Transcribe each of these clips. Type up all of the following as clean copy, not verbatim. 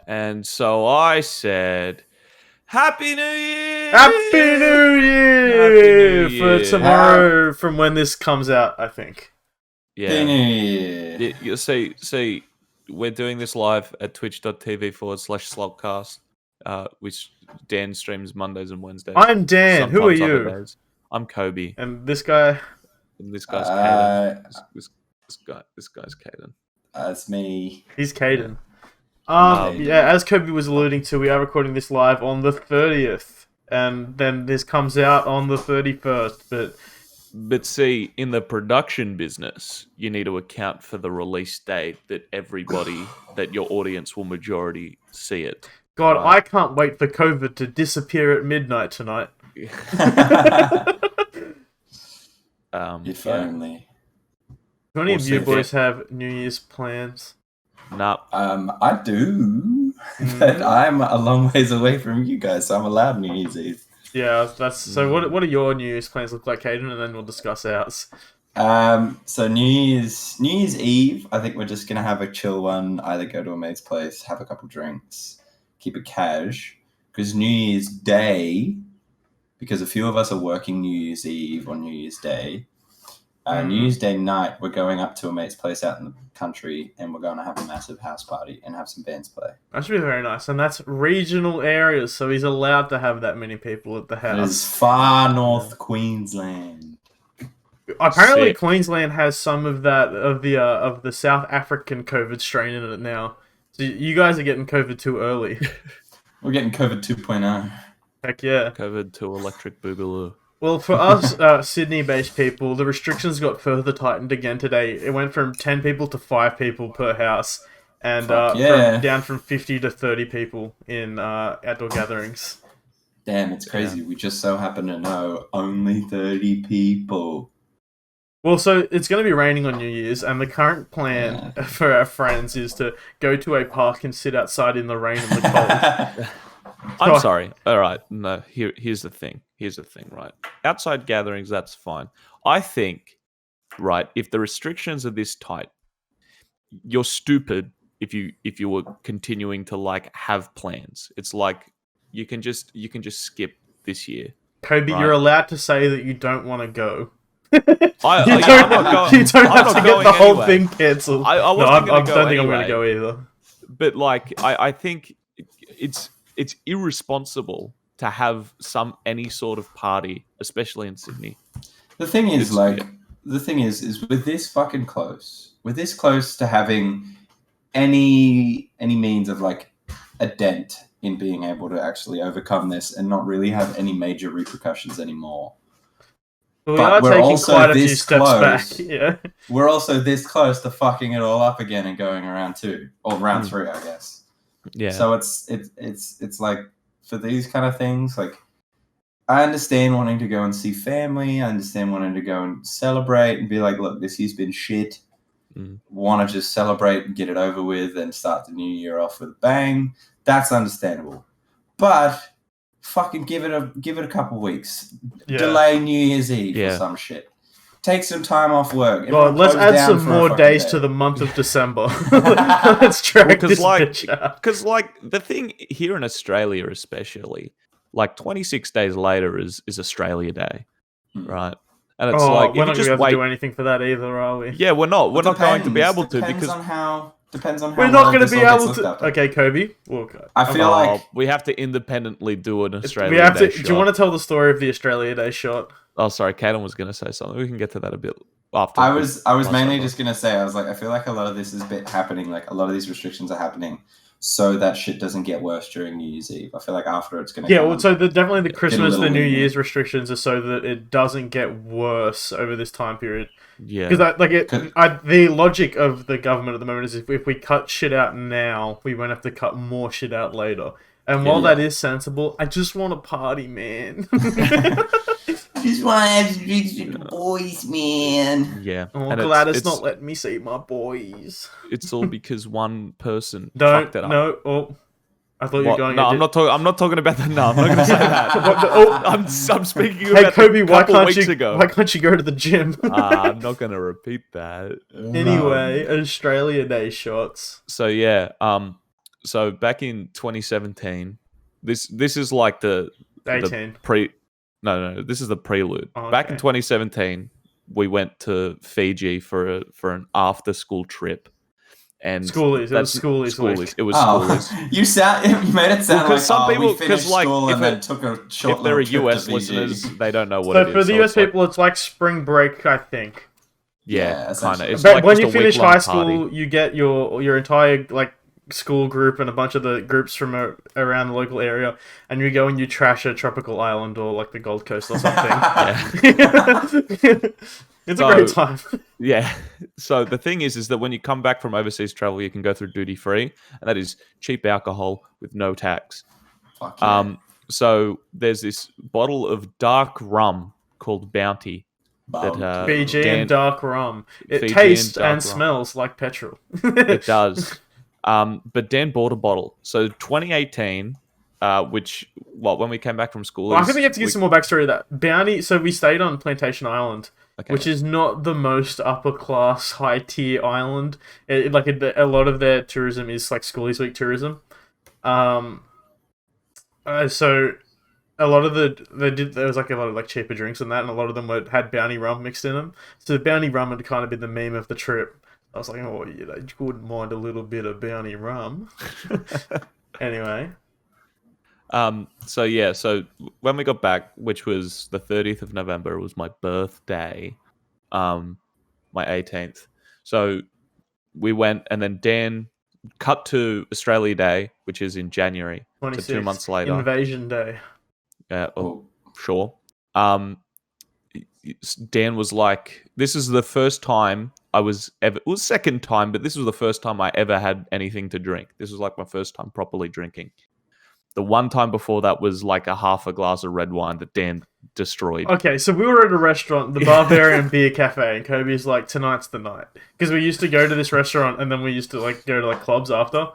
And so I said, Happy New Year! Happy New Year! Happy New Year! For tomorrow, from when this comes out, I think. Yeah. New Year. You see, we're doing this live at twitch.tv/Slalt Cast, which Dan streams Mondays and Wednesdays. I'm Dan. Who are sometimes other you? days. I'm Kobe. And this guy? And this guy's Caden. This guy's Caden. It's me. He's Caden. Yeah. As Kobe was alluding to, we are recording this live on the 30th. And then this comes out on the 31st, But see, in the production business, you need to account for the release date that that your audience will majority see it. God, I can't wait for COVID to disappear at midnight tonight. If only. Do any of you boys have New Year's plans? Nah. I do, but I'm a long ways away from you guys, so I'm allowed New Year's Eve. Yeah, that's so. What do your New Year's plans look like, Caden? And then we'll discuss ours. So New Year's Eve, I think we're just gonna have a chill one. Either go to a mate's place, have a couple drinks, keep it cash. Because New Year's Day, because a few of us are working New Year's Eve on New Year's Day. New Year's Day night, we're going up to a mate's place out in the country, and we're going to have a massive house party and have some bands play. That should be very nice, and that's regional areas, so he's allowed to have that many people at the house. It is far north Queensland. Apparently, Sick. Queensland has some of that of the South African COVID strain in it now. So you guys are getting COVID too early. We're getting COVID 2.0. Heck yeah! COVID to electric boogaloo. Well, for us Sydney-based people, the restrictions got further tightened again today. It went from 10 people to 5 people per house, and down from 50 to 30 people in outdoor gatherings. Damn, it's crazy. We just so happen to know only 30 people. Well, so it's going to be raining on New Year's, and the current plan for our friends is to go to a park and sit outside in the rain and the cold. I'm sorry. All right. No, here's the thing. Right? Outside gatherings, that's fine. I think, right, if the restrictions are this tight, you're stupid if you were continuing to like have plans. It's like you can just skip this year. Kobe, right? You're allowed to say that you don't want to go. You don't have to get the whole thing cancelled. I don't think I'm going to go either. But like, I think it's irresponsible to have any sort of party, especially in Sydney. The thing is, with this fucking close, to having any means of like a dent in being able to actually overcome this and not really have any major repercussions ananymore. But we are taking quite a few steps back. Yeah. We're also this close to fucking it all up again and going around 2 or round 3, I guess. Yeah. So it's like for these kind of things, like I understand wanting to go and see family. I understand wanting to go and celebrate and be like, look, this year's been shit. Want to just celebrate and get it over with and start the new year off with a bang. That's understandable. But fucking give it a couple weeks. Yeah. Delay New Year's Eve or some shit. Take some time off work. God, let's add some more days to the month of December. Let's drag this bitch out. Because, like, the thing here in Australia especially, like, 26 days later is Australia Day, right? And it's like, we're not going to be able to do anything for that either, are we? Yeah, we're not. We're not going to be able to because... Depends on how we're not going to be able to... Okay, Kobe. I feel like... We have to independently do an Australia Day shot. Do you want to tell the story of the Australia Day shot? Oh, sorry, Caden was going to say something. We can get to that a bit after. I was mainly just going to say, I was like, I feel like a lot of this is happening, like a lot of these restrictions are happening so that shit doesn't get worse during New Year's Eve. I feel like after it's going to definitely the Christmas, the New Year's restrictions are so that it doesn't get worse over this time period. Yeah. Because the logic of the government at the moment is if we cut shit out now, we won't have to cut more shit out later. And while that is sensible, I just want a party, man. I just want to have drinks with the boys, man. Yeah. Oh, I'm glad it's not letting me see my boys. It's all because one person fucked it up. I thought you were going. No, I'm not talking about that. No, I'm not going to say that. I'm speaking Hey, about Kobe, a why couple can't weeks you? ago. Why can't you go to the gym? I'm not going to repeat that. Anyway, Australia Day shots. So yeah, so back in 2017, this is like the 18. this is the prelude. Oh, Back in okay. 2017, we went to Fiji for an after school trip. And Schoolies. It was schoolies week. It was schoolies. You made it sound like some people, we finished school and then took a short if there are little trip US to listeners, Fiji. they don't know what So it is. for the US it's people, it's like spring break, I think. Yeah, kind of. It's But like when just you a finish week-long high school, party. you get your entire like school group and a bunch of the groups from around the local area, and you go and you trash a tropical island or like the Gold Coast or something. It's a great time. Yeah. So the thing is that when you come back from overseas travel, you can go through duty free, and that is cheap alcohol with no tax. Fuck yeah. So there's this bottle of dark rum called Bounty. Fiji and dark rum. It Fiji tastes and dark and rum. smells like petrol. It does. But Dan bought a bottle. So 2018, when we came back from school, Well, I think we have to give some more backstory of that. Bounty, so we stayed on Plantation Island, which is not the most upper class, high tier island. A lot of their tourism is like Schoolies Week tourism. So a lot of there was like a lot of like cheaper drinks and that, and a lot of them had Bounty rum mixed in them. So the Bounty rum had kind of been the meme of the trip. I was like, oh, you wouldn't mind a little bit of Bounty rum. Anyway. So when we got back, which was the 30th of November, it was my birthday, my 18th. So we went, and then Dan cut to Australia Day, which is in January. 26th, so 2 months later. Invasion Day. Sure. Dan was like, this is the first time it was second time, but this was the first time I ever had anything to drink. This was like my first time properly drinking. The one time before that was like a half a glass of red wine that Dan destroyed. Okay, so we were at a restaurant, the Barbarian Beer Cafe, and Kobe's like, tonight's the night. Because we used to go to this restaurant, and then we used to like go to like clubs after.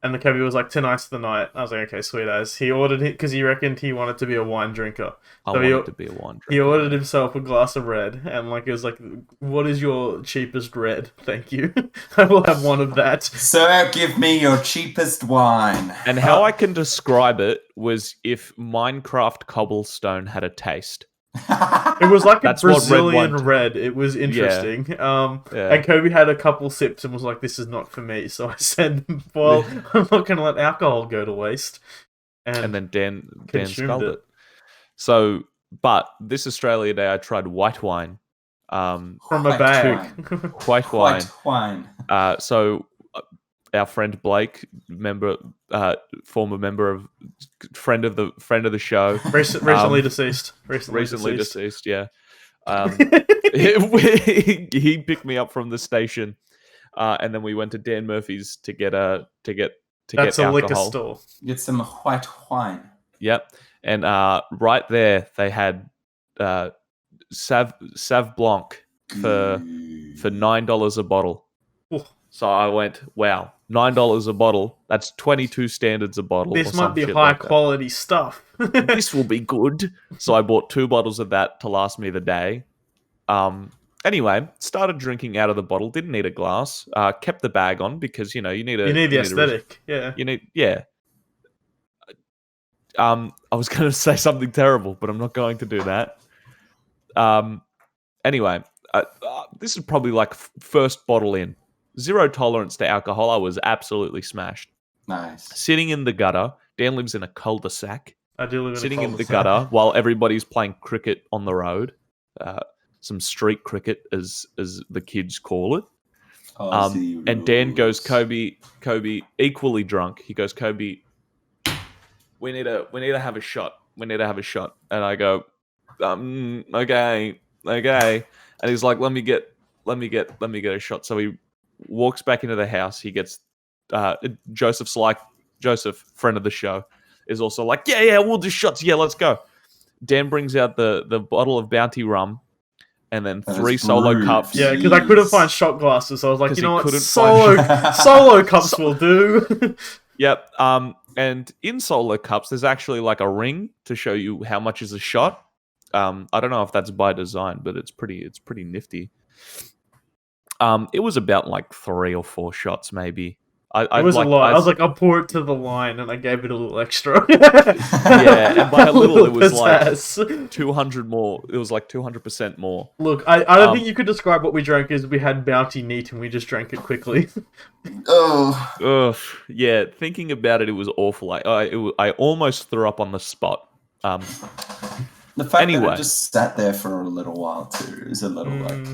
And the Kobe was like, tonight's the night. I was like, okay, sweet as. He ordered it because he reckoned he wanted to be a wine drinker. I wanted to be a wine drinker. He ordered himself a glass of red, and like it was like, what is your cheapest red? Thank you. I will have one of that. Sir, give me your cheapest wine. And how I can describe it was if Minecraft cobblestone had a taste. It was like That's a Brazilian what red. It was interesting. Yeah. And Kobe had a couple sips and was like, this is not for me. So I said, well, I'm not going to let alcohol go to waste. And then Dan sculled it. So, but this Australia Day, I tried white wine. From a bag. White wine. White wine. So our friend Blake, former member of friend of the show, recently deceased. Recently deceased. Yeah. He picked me up from the station, and then we went to Dan Murphy's to get That's a alcohol. liquor store. Get some white wine. Yep. And right there they had Sauv Blanc for $9 a bottle. Ooh. So I went, wow, $9 a bottle. That's 22 standards a bottle. This might be high quality stuff. This will be good. So I bought 2 bottles of that to last me the day. Anyway, started drinking out of the bottle. Didn't need a glass. Kept the bag on because you need the aesthetic. I was going to say something terrible, but I'm not going to do that. Anyway, this is probably like first bottle in. Zero tolerance to alcohol. I was absolutely smashed. Nice. Sitting in the gutter. Dan lives in a cul-de-sac. I do live in a cul-de-sac. Sitting in the gutter while everybody's playing cricket on the road. Some street cricket, as the kids call it. And Dan goes, Kobe, equally drunk. He goes, Kobe, we need to have a shot. We need to have a shot. And I go, okay. And he's like, let me get a shot. So he walks back into the house. He gets Joseph, friend of the show, is also like, yeah, we'll do shots. Yeah, let's go. Dan brings out the bottle of Bounty rum, and then 3 solo cups. Yeah, because I couldn't find shot glasses, so I was like, you know what, couldn't solo cups will do. Yep. And in solo cups, there's actually like a ring to show you how much is a shot. I don't know if that's by design, but it's pretty nifty. It was about like 3 or 4 shots, maybe. It was a lot. I was like, I'll pour it to the line, and I gave it a little extra. Yeah, and by a little, it was pizzazz. like 200 more. It was like 200% more. Look, I don't think you could describe what we drank as we had bounty neat, and we just drank it quickly. Oh. Yeah, thinking about it, it was awful. I almost threw up on the spot. The fact that it just sat there for a little while too is a little like.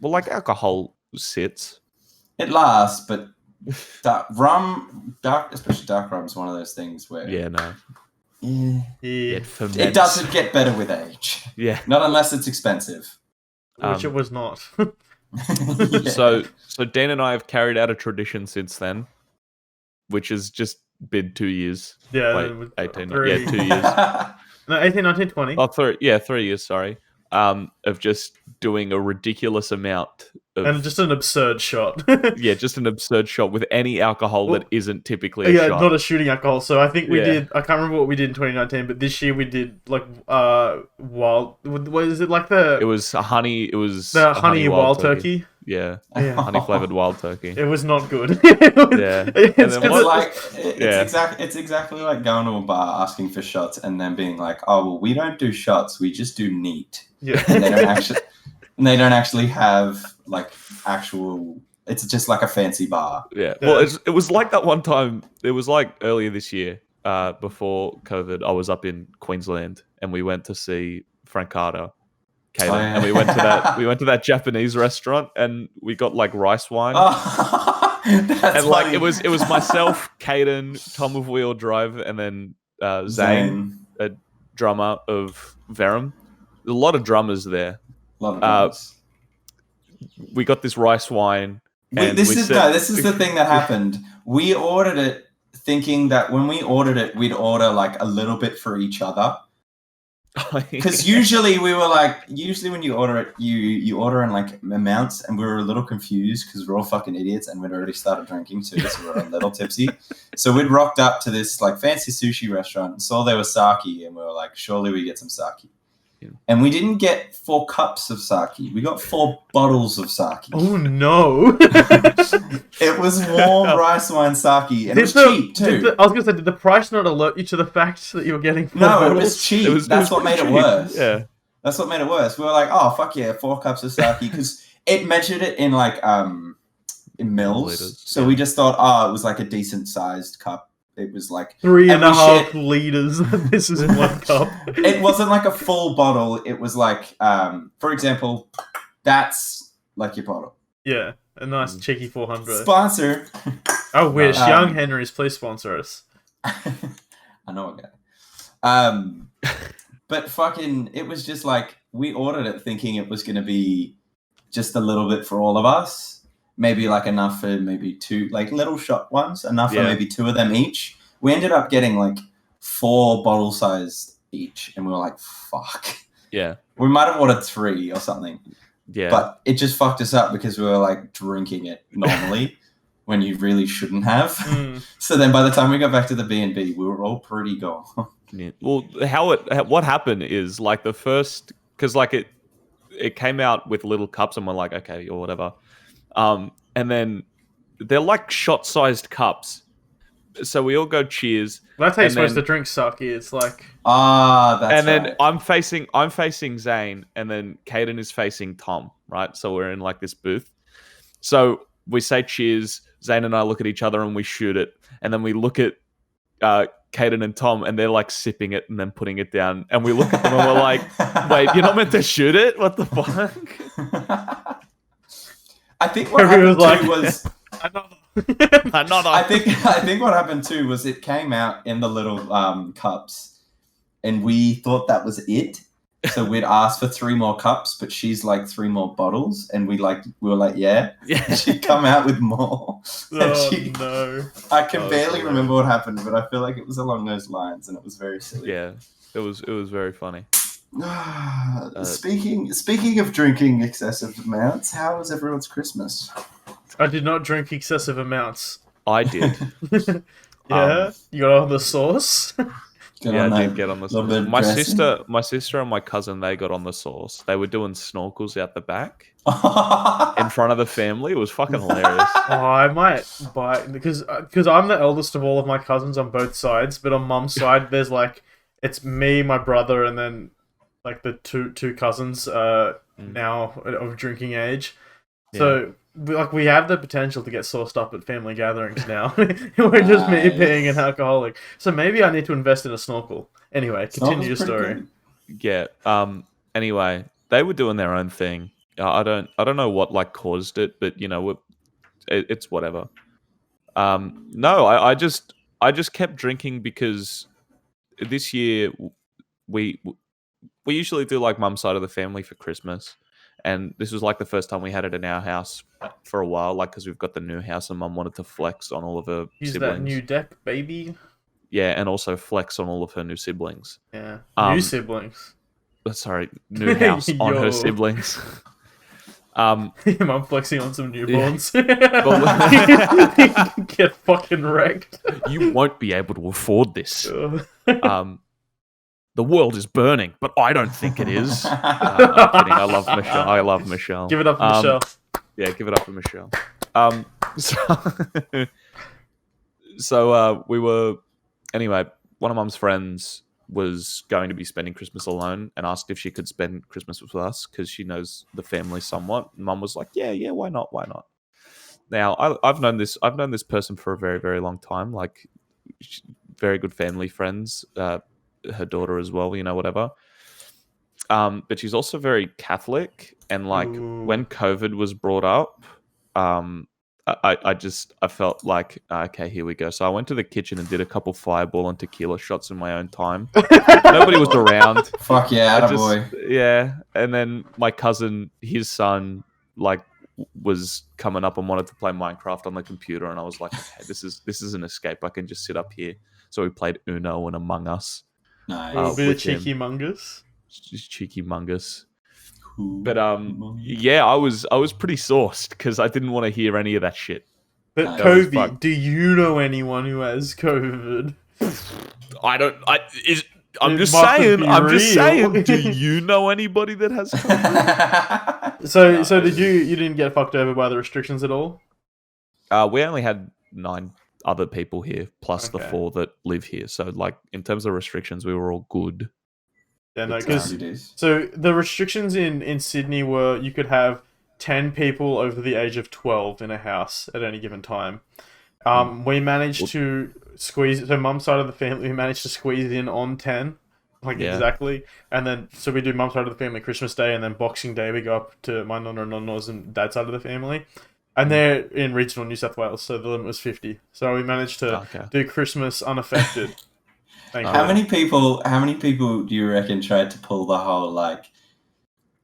Well, like alcohol sits. It lasts, but especially dark rum, is one of those things where it doesn't get better with age. Yeah, not unless it's expensive, which it was not. So Dan and I have carried out a tradition since then, which has just been 2 years. Yeah, wait, 18. 2 years. No, 18, 19, 20. Oh, 3 years. Sorry. Of just doing a ridiculous amount and just an absurd shot. Yeah, just an absurd shot with any alcohol that isn't typically a shot. Not a shooting alcohol. So I think we did. I can't remember what we did in 2019, but this year we did like wild. What is it like the? It was a honey. It was the honey wild turkey. Yeah, honey flavored wild turkey. It was not good. It's exactly like going to a bar asking for shots and then being like, "Oh well, we don't do shots. We just do neat." Yeah, and they don't actually have like actual. It's just like a fancy bar. Yeah. Well, it was like that one time. It was like earlier this year, before COVID. I was up in Queensland and we went to see Frank Carter. And we went to that Japanese restaurant and we got like rice wine. And like funny. it was myself, Caden, Tom of Wheel Drive, and then Zane, a drummer of Verum. A lot of drummers there. We got this rice wine. This is the thing that happened. We ordered it thinking that when we ordered it, we'd order like a little bit for each other. Because usually when you order it, you order in like amounts, and we were a little confused because we're all fucking idiots and we'd already started drinking too, so we were a little tipsy. So we'd rocked up to this like fancy sushi restaurant and saw there was sake, and we were like, surely we get some sake. Yeah. And we didn't get 4 cups of sake. We got 4 bottles of sake. Oh no! It was warm rice wine sake, and it was cheap too. I was gonna say, did the price not alert you to the fact that you were getting 4 No, bottles? it was cheap. That's what made it worse. Yeah, that's what made it worse. We were like, oh fuck yeah, 4 cups of sake, because it measured it in like in mils. So we just thought, it was like a decent sized cup. It was like 3.5 liters. This is 1 cup. It wasn't like a full bottle. It was like, for example, that's like your bottle. Yeah, a nice cheeky 400. Sponsor. I wish. Young Henrys, please sponsor us. I know a guy. But fucking, it was just like, we ordered it thinking it was going to be just a little bit for all of us. Maybe like enough for maybe 2, like little shot ones, enough for maybe 2 of them each. We ended up getting like 4 bottle sized each, and we were like, fuck. Yeah. We might have ordered 3 or something. Yeah. But it just fucked us up because we were like drinking it normally when you really shouldn't have. So then by the time we got back to the B&B, we were all pretty gone. Yeah. Well, what happened is like the first, because like it came out with little cups and we're like, okay, or whatever. And then they're like shot-sized cups. So we all go cheers. Well, that's how you're supposed to drink sake. It's like that's and then right. I'm facing Zane, and then Caden is facing Tom, right? So we're in like this booth. So we say cheers. Zane and I look at each other and we shoot it, and then we look at Caden and Tom, and they're like sipping it and then putting it down, and we look at them and we're like, "Wait, you're not meant to shoot it? What the fuck?" I think what happened too was another. I think what happened too was it came out in the little cups, and we thought that was it. So we'd asked for 3 more cups, but she's like 3 more bottles, and we were like, yeah. She'd come out with more. No! I can barely remember what happened, but I feel like it was along those lines, and it was very silly. Yeah, it was very funny. Speaking of drinking excessive amounts, how was everyone's Christmas? I did not drink excessive amounts. I did. Yeah, you got on the sauce. Yeah, I did get on the sauce. My sister and my cousin, they got on the sauce. They were doing snorkels out the back in front of the family. It was fucking hilarious. Oh, I might buy because I'm the eldest of all of my cousins on both sides, but on mum's side, there's like it's me, my brother, and then like the two cousins now of drinking age. So we have the potential to get sauced up at family gatherings now. We're just me being an alcoholic. So maybe I need to invest in a snorkel. Anyway, continue your story. Yeah. Anyway, they were doing their own thing. I don't know what like caused it, but you know, it's whatever. No, I just kept drinking because this year we usually do like mum's side of the family for Christmas, and this was like the first time we had it in our house for a while, like because we've got the new house and mum wanted to flex on all of her Use siblings. that new deck, baby. Yeah, and also flex on all of her new siblings. Yeah, new siblings. Sorry, new house on her siblings. Mum flexing on some newborns. Get fucking wrecked. You won't be able to afford this. The world is burning, but I don't think it is. I'm kidding. I love Michelle. I love Michelle. Give it up for Michelle. Yeah, give it up for Michelle. So we were... Anyway, one of Mum's friends was going to be spending Christmas alone and asked if she could spend Christmas with us because she knows the family somewhat. Mum was like, yeah, why not? Now, I've known this person for a very, very long time. Like, very good family friends. Her daughter as well, you know, whatever. But she's also very Catholic, and like when COVID was brought up, I felt like, okay, here we go. So I went to the kitchen and did a couple Fireball and tequila shots in my own time. Nobody was around. Fuck yeah, attaboy. Yeah, and then my cousin, his son, like was coming up and wanted to play Minecraft on the computer, and I was like, okay, this is an escape. I can just sit up here. So we played Uno and Among Us. Nice. A little bit of cheeky mungus. Just cheeky mungus. But yeah, I was pretty sauced because I didn't want to hear any of that shit. But Kobe, do you know anyone who has COVID? I'm just saying. Do you know anybody that has COVID? So did you didn't get fucked over by the restrictions at all? We only had 9 other people here plus the 4 that live here. So like in terms of restrictions, we were all good. Yeah, no, because so the restrictions in Sydney were you could have 10 people over the age of 12 in a house at any given time. We managed to squeeze, so mum's side of the family, we managed to squeeze in on 10, exactly. And then, so we do mum's side of the family Christmas Day, and then Boxing Day we go up to my nonna and nonna's and dad's side of the family. And they're in regional New South Wales, so the limit was 50. So we managed to do Christmas unaffected. How many people do you reckon tried to pull the whole, like...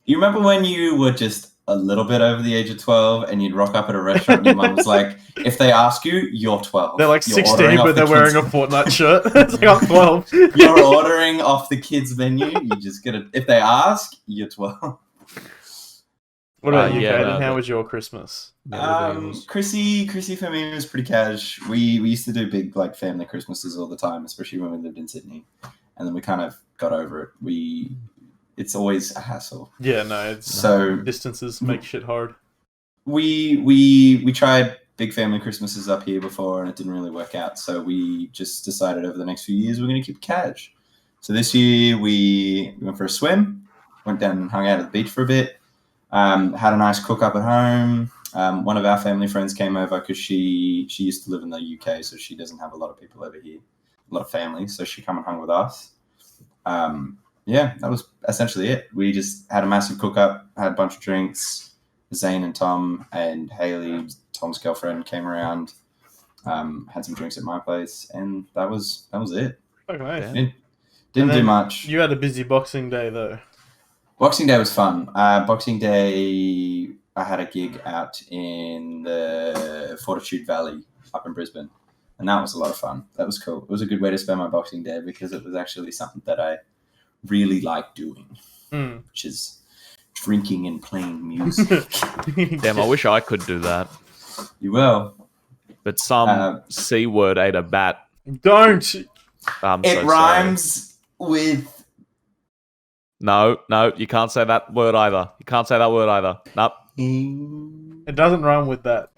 You remember when you were just a little bit over the age of 12 and you'd rock up at a restaurant and your mum was like, if they ask you, you're 12. They're like 16, but they're wearing a Fortnite shirt. It's like, I'm 12. You're ordering off the kids' menu. You just get it. If they ask, you're 12. What about you, Caden? How was your Christmas? Chrissy for me was pretty cash. We used to do big like family Christmases all the time, especially when we lived in Sydney, and then we kind of got over it. It's always a hassle. Yeah, no. Distances make shit hard. We tried big family Christmases up here before, and it didn't really work out. So we just decided over the next few years we're going to keep cash. So this year we went for a swim, went down and hung out at the beach for a bit. Had a nice cook up at home. One of our family friends came over because she used to live in the UK, so she doesn't have a lot of people over here, a lot of family. So she come and hung with us. Yeah, that was essentially it. We just had a massive cook up, had a bunch of drinks. Zane and Tom and Haley, Tom's girlfriend, came around, had some drinks at my place, and that was it. Okay. Didn't do much. You had a busy Boxing Day though. Boxing Day was fun. Boxing Day, I had a gig out in the Fortitude Valley up in Brisbane, and that was a lot of fun. That was cool. It was a good way to spend my Boxing Day because it was actually something that I really like doing, which is drinking and playing music. Damn, I wish I could do that. You will. But some C word ate a bat. Don't. It rhymes with. No, you can't say that word either. You can't say that word either. Nope. It doesn't rhyme with that.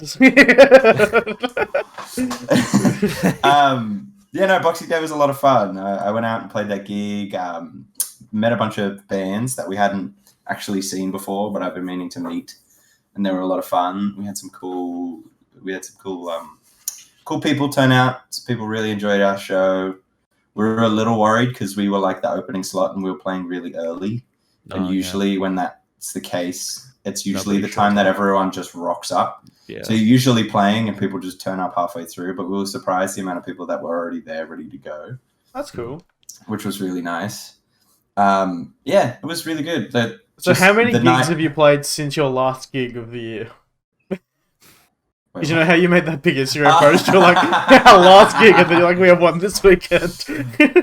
Yeah, no, Boxing Day was a lot of fun. I went out and played that gig. Met a bunch of bands that we hadn't actually seen before, but I've been meaning to meet, and they were a lot of fun. We had some cool people turn out. Some people really enjoyed our show. We were a little worried because we were like the opening slot and we were playing really early. And usually when that's the case, it's usually the time that everyone just rocks up. Yeah. So you're usually playing and people just turn up halfway through, but we were surprised the amount of people that were already there ready to go. That's cool. Which was really nice. Yeah, it was really good. So how many gigs have you played since your last gig of the year? Did you know how you made that big Instagram post? You're like, our last gig, and then you're like, we have one this weekend.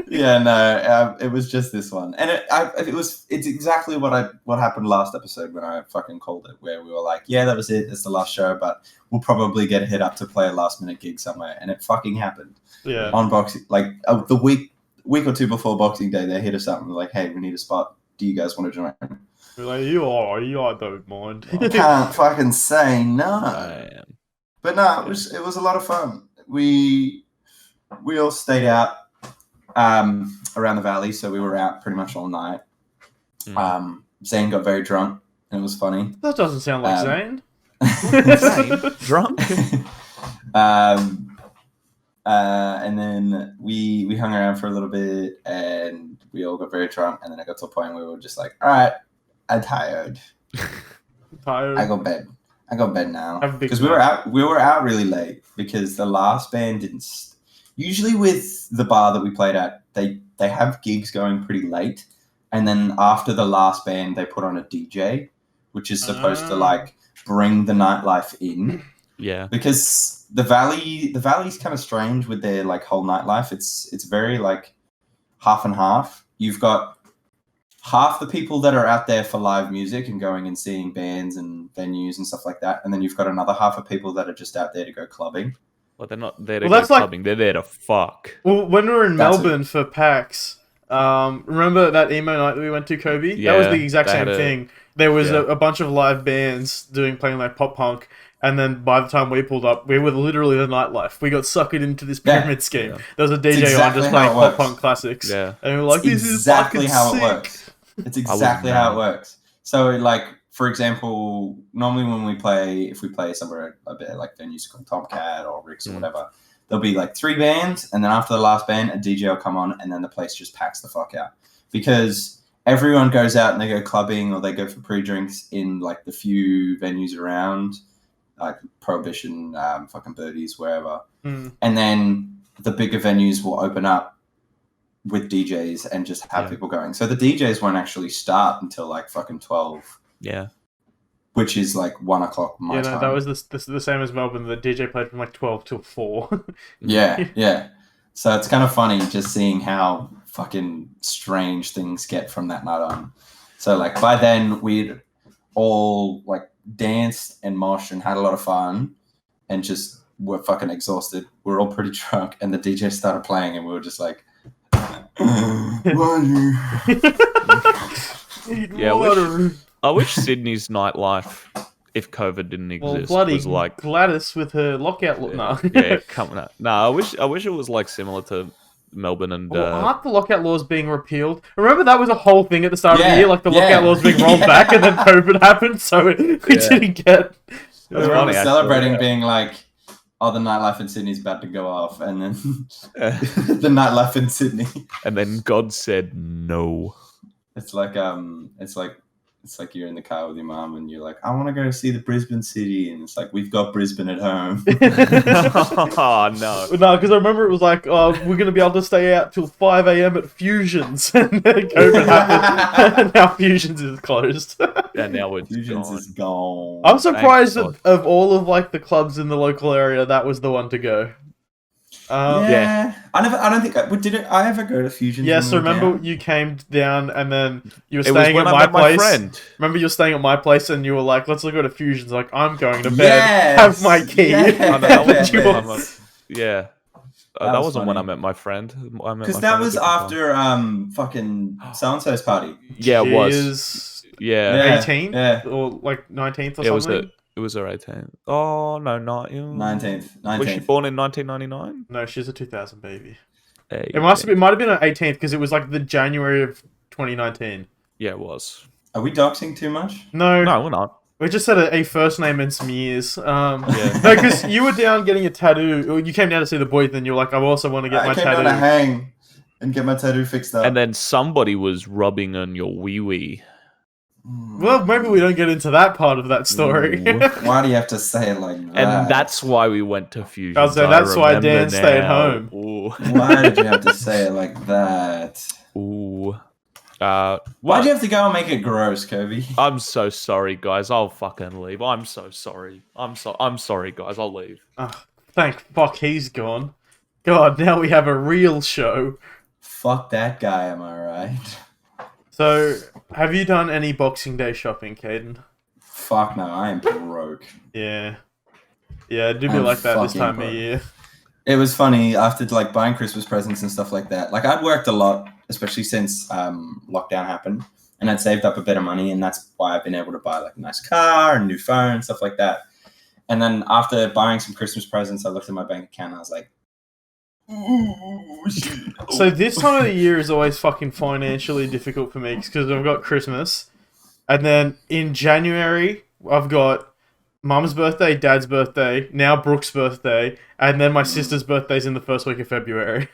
Yeah, no, it was just this one, and it's exactly what happened last episode when I fucking called it, where we were like, yeah, that was it, it's the last show, but we'll probably get hit up to play a last minute gig somewhere, and it fucking happened. Yeah. On Boxing, like the week or two before Boxing Day, they hit us up and were like, hey, we need a spot. Do you guys want to join? We're like, I don't mind. I can't fucking say no. Damn. But no, it was a lot of fun. We all stayed out around the valley, so we were out pretty much all night. Zane got very drunk, and it was funny. That doesn't sound like Zane. Zane? Drunk? And then we hung around for a little bit, and we all got very drunk, and then it got to a point where we were just like, all right, I'm tired. I go bed now because we were out really late because the last band didn't. Usually with the bar that we played at, they have gigs going pretty late, and then after the last band, they put on a DJ, which is supposed to like bring the nightlife in. Yeah. Because the valley's kind of strange with their like whole nightlife. It's very like half and half. You've got half the people that are out there for live music and going and seeing bands and venues and stuff like that. And then you've got another half of people that are just out there to go clubbing. Well, they're not there to go clubbing. They're there to fuck. Well, when we were in Melbourne for PAX, remember that emo night that we went to, Kobe? Yeah, that was the exact same thing. There was a bunch of live bands playing like pop punk. And then by the time we pulled up, we were literally the nightlife. We got suckered into this pyramid scheme. Yeah. There was a DJ on just playing pop punk classics. Yeah. And we were like, this is exactly how sick. It works. It's exactly how it works. So, like, for example, normally when if we play somewhere a bit like venues called Tomcat or Rick's or whatever, there'll be like 3 bands, and then after the last band, a DJ will come on, and then the place just packs the fuck out. Because everyone goes out and they go clubbing or they go for pre-drinks in like the few venues around, like Prohibition, fucking Birdies, wherever. And then the bigger venues will open up with DJs and just have people going. So the DJs won't actually start until like fucking 12. Yeah. Which is like 1 o'clock my time. That was the same as Melbourne. The DJ played from like 12 till 4. Yeah. So it's kind of funny just seeing how fucking strange things get from that night on. So like by then we'd all like danced and moshed and had a lot of fun and just were fucking exhausted. We were all pretty drunk and the DJ started playing and we were just like, I wish Sydney's nightlife, if COVID didn't exist, was like Gladys with her lockout. Coming out. No, I wish it was like similar to Melbourne and. Aren't the lockout laws being repealed? Remember that was a whole thing at the start of the year, like the lockout laws being rolled back, and then COVID happened, so we didn't get. Everyone was celebrating, being like, "Oh, the nightlife in Sydney's about to go off," and then the nightlife in Sydney. And then God said no. It's like you're in the car with your mum and you're like, I want to go see the Brisbane city, and it's like, we've got Brisbane at home. Oh no, because I remember it was like, we're gonna be able to stay out till 5 a.m. at Fusions, and then COVID happened, and now Fusions is closed. And now Fusions is gone. I'm surprised of all of like the clubs in the local area, that was the one to go. I don't think I ever go to Fusion. Yes, remember you came down and then you were staying at my place. Remember you were staying at my place and you were like, "Let's go to Fusion's." Like, I'm going to bed. Have my key. Yeah. That wasn't when I funny. met my friend. I met Because my that friend a was different time. after fucking so-and-so's party. Yeah, it was. Cheers. Yeah. 18th Yeah. or like 19th or It was something. It was her 18th. Oh no, not 19th. Was she born in 1999? No, she's a 2000 baby. Hey, It might have been her 18th because it was like the January of 2019. Yeah, it was. Are we doxing too much? No, We're not. we just said a first name and some years. Yeah. No, because you were down getting a tattoo. Or you came down to see the boys, then you're like, I also want to get my I came tattoo. down to hang and get my tattoo fixed up. And then somebody was rubbing on your wee wee. Well, maybe we don't get into that part of that story. Why do you have to say it like that? And that's why we went to Fusion. I'll say that's why Dan stayed home. Ooh. Why did you have to say it like that? Ooh. Why'd you have to go and make it gross, Kobe? I'm so sorry, guys. I'll fucking leave. I'm so sorry. I'm sorry, guys. I'll leave. Oh, thank fuck he's gone. God, now we have a real show. Fuck that guy, am I right? So, have you done any Boxing Day shopping, Caden? Fuck no, I am broke. Yeah. Yeah, it do be I'm like that this fucking time broke. of year. It was funny after like buying Christmas presents and stuff like that. Like I'd worked a lot, especially since lockdown happened, and I'd saved up a bit of money, and that's why I've been able to buy like a nice car and new phone, stuff like that. And then after buying some Christmas presents, I looked at my bank account and I was like, ooh, shit. So this time of the year is always fucking financially difficult for me because I've got Christmas, and then in January I've got Mum's birthday, Dad's birthday, now Brooke's birthday, and then my sister's birthday's in the first week of February.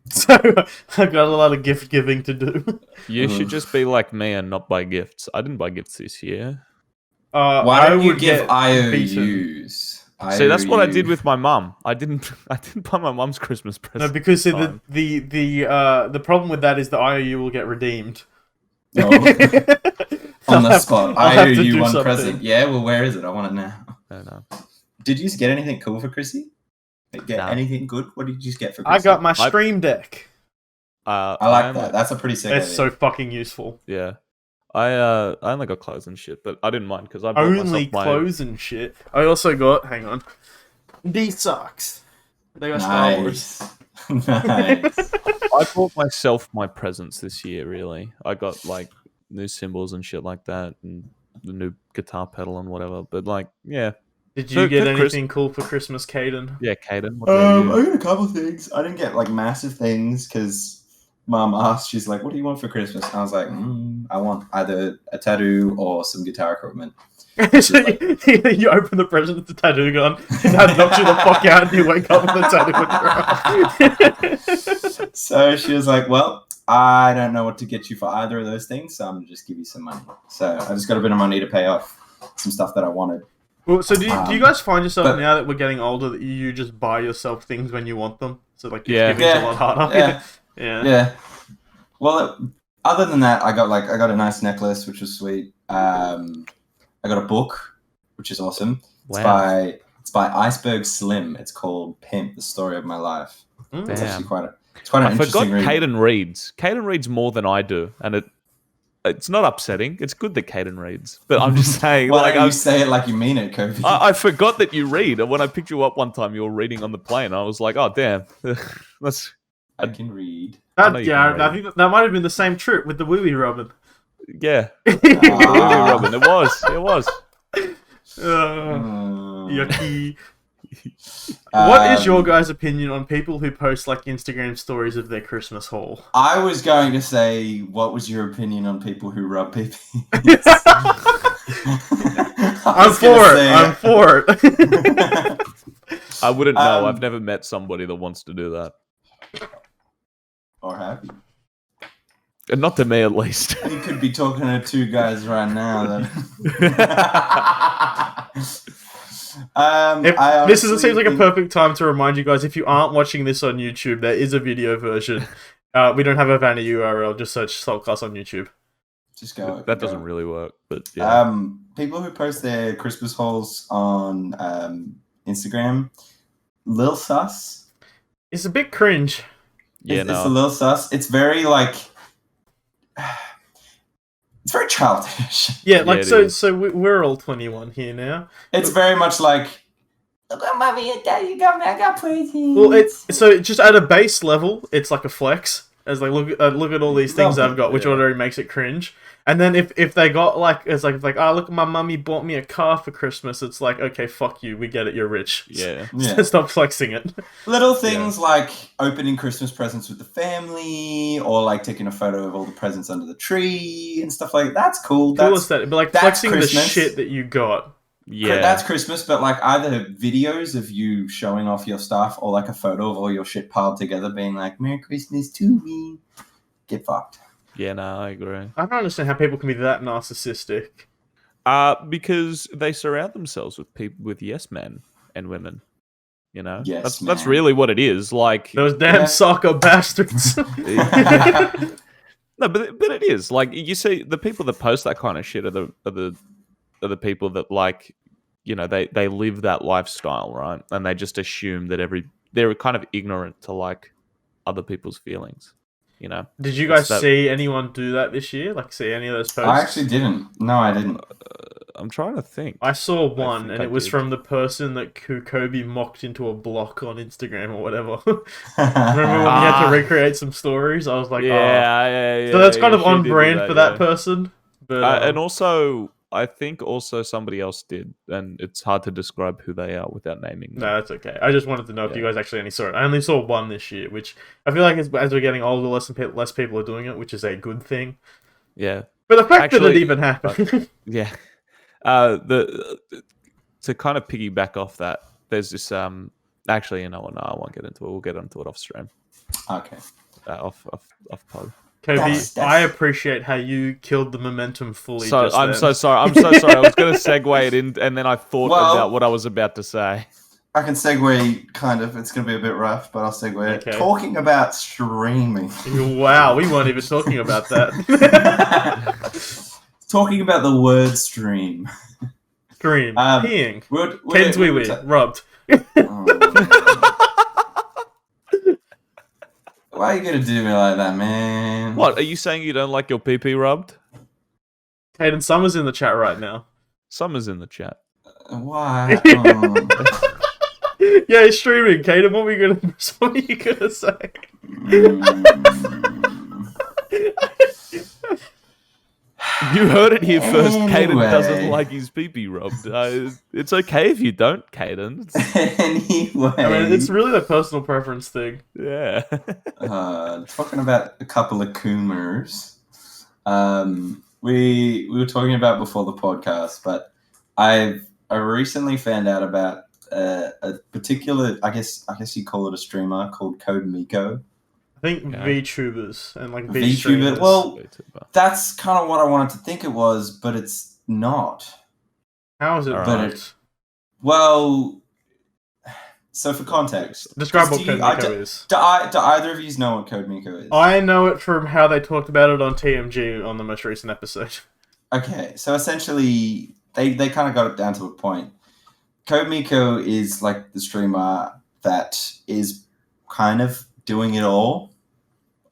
So I've got a lot of gift giving to do. You should just be like me and not buy gifts. I didn't buy gifts this year. Why don't you give get IOUs? See, that's what I did with my mum. I didn't buy my mum's Christmas present. No, because see, the problem with that is the IOU will get redeemed. No. On the spot. I'll have to IOU do one something. present. Yeah, well, where is it? I want it now. I don't know. Did you get anything cool for Chrissy? Get No. anything good? What did you just get for Chrissy? I got my Stream Deck. I like that. That's a pretty sick It's idea. so fucking useful. Yeah. I only got clothes and shit, but I didn't mind because I bought Only myself my... clothes and shit. I also got, hang on, these socks. They got Star Wars. Nice. Nice. I bought myself my presents this year, really. I got, like, new cymbals and shit like that, and the new guitar pedal and whatever, but, like, yeah. Did you get for anything cool for Christmas, Caden? Yeah, Caden, what about you? I got a couple things. I didn't get, like, massive things, because Mum asked, she's like, what do you want for Christmas? And I was like, I want either a tattoo or some guitar equipment. So you open the present with the tattoo gun, and that knocks you the fuck out, and you wake up with the tattoo gun. So she was like, well, I don't know what to get you for either of those things, so I'm going to just give you some money. So I just got a bit of money to pay off some stuff that I wanted. Well, so do you guys find yourself, now that we're getting older, that you just buy yourself things when you want them? So, like, giving's a lot harder. Yeah. Well, other than that, I got a nice necklace, which was sweet. I got a book, which is awesome. Wow. It's by Iceberg Slim. It's called Pimp: The Story of My Life. It's Damn. actually quite an interesting read. Caden reads. Caden reads more than I do, and it's not upsetting. It's good that Caden reads, but I'm just saying. Why like, don't you say it like you mean it, Kobe? I forgot that you read, and when I picked you up one time, you were reading on the plane. I was like, oh damn, I can read. I I think that might have been the same trip with the Wee Wee Robin. yeah. Ah. Robin, it was. Yucky. What is your guys' opinion on people who post like Instagram stories of their Christmas haul? I was going to say, what was your opinion on people who rub PP? I'm for it. I wouldn't know. I've never met somebody that wants to do that. Or have you? And not to me, at least. You could be talking to two guys right now. This seems like a perfect time to remind you guys, if you aren't watching this on YouTube, there is a video version. We don't have a vanity URL, just search Slalt Cast on YouTube. Just go. That doesn't really work, but yeah. People who post their Christmas hauls on Instagram, Lil Sus. It's a bit cringe. Yeah, It's a little sus. It's very like, it's very childish. Yeah, like Yeah, it so is. we're all 21 here now. It's very much like, Look at mommy and daddy got me. I got presents. Well, so just at a base level, it's like a flex. As like look at all these things I've got, which already makes it cringe. And then if they got like it's like look, my mummy bought me a car for Christmas. It's like, okay, fuck you, we get it, you're rich. Yeah. Stop flexing it. Little things like opening Christmas presents with the family, or like taking a photo of all the presents under the tree and stuff like that. That's cool. Cool aesthetic, but like flexing Christmas. The shit that you got. Yeah, that's Christmas, but like either videos of you showing off your stuff or like a photo of all your shit piled together being like, Merry Christmas to me. Get fucked. Yeah, no, I agree. I don't understand how people can be that narcissistic. Because they surround themselves with people with yes men and women. You know? Yes, that's really what it is. Like those damn soccer bastards. No, but it is. Like you see the people that post that kind of shit are the people that like, you know, they live that lifestyle, right? And they just assume that they're kind of ignorant to like other people's feelings, you know. Did you guys see anyone do that this year? Like see any of those posts? I actually didn't. No, I didn't. I'm trying to think. I saw one, and it was from the person that Kobe mocked into a block on Instagram or whatever. Remember when he had to recreate some stories? I was like, yeah. So that's kind of on brand for that person. But and also, I think also somebody else did, and it's hard to describe who they are without naming them. No, that's okay. I just wanted to know if you guys actually only saw it. I only saw one this year, which I feel like as we're getting older, less people are doing it, which is a good thing. Yeah. But the fact that it even happened. Yeah. To kind of piggyback off that, there's this actually, you know what? No, I won't get into it. We'll get into it off stream. Okay. Off pod. Kobe, I appreciate how you killed the momentum fully. So I'm so sorry. I was going to segue it in, and then I thought about what I was about to say. I can segue kind of. It's going to be a bit rough, but I'll segue. Okay. Talking about streaming. Wow, we weren't even talking about that. Talking about the word stream. Stream. Peeing. Ken's wee wee. Rubbed. Why are you going to do me like that, man? What? Are you saying you don't like your pee-pee rubbed? Caden, Summer's in the chat right now. Summer's in the chat. Why? Yeah, he's streaming. Caden, what were you gonna say? You heard it here first. Caden doesn't like his pee-pee rubbed. It's okay if you don't, Caden. Anyway. I mean, it's really a personal preference thing. Yeah. Talking about a couple of coomers. We were talking about before the podcast, but I recently found out about a particular, I guess you call it a streamer called Code Miko. I think VTubers and like VTuber. Well, that's kind of what I wanted to think it was, but it's not. How is it? Right. Well, so for context, describe what Code Miko is. Do either of you know what Code Miko is? I know it from how they talked about it on TMG on the most recent episode. Okay, so essentially, they kind of got it down to a point. Code Miko is like the streamer that is kind of doing it all,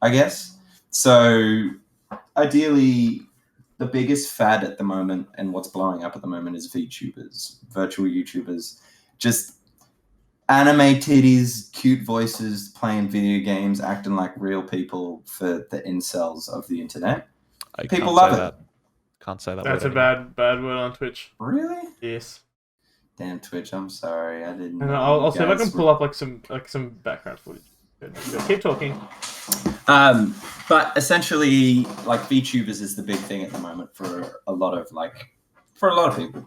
I guess. So ideally, the biggest fad at the moment and what's blowing up at the moment is VTubers, virtual YouTubers. Just anime titties, cute voices, playing video games, acting like real people for the incels of the internet. People love it. Can't say that. That's a bad word on Twitch. Really? Yes. Damn Twitch, I'm sorry. I didn't know. I'll see if I can pull up like some background footage. Keep talking. But essentially, like VTubers is the big thing at the moment for a lot of people.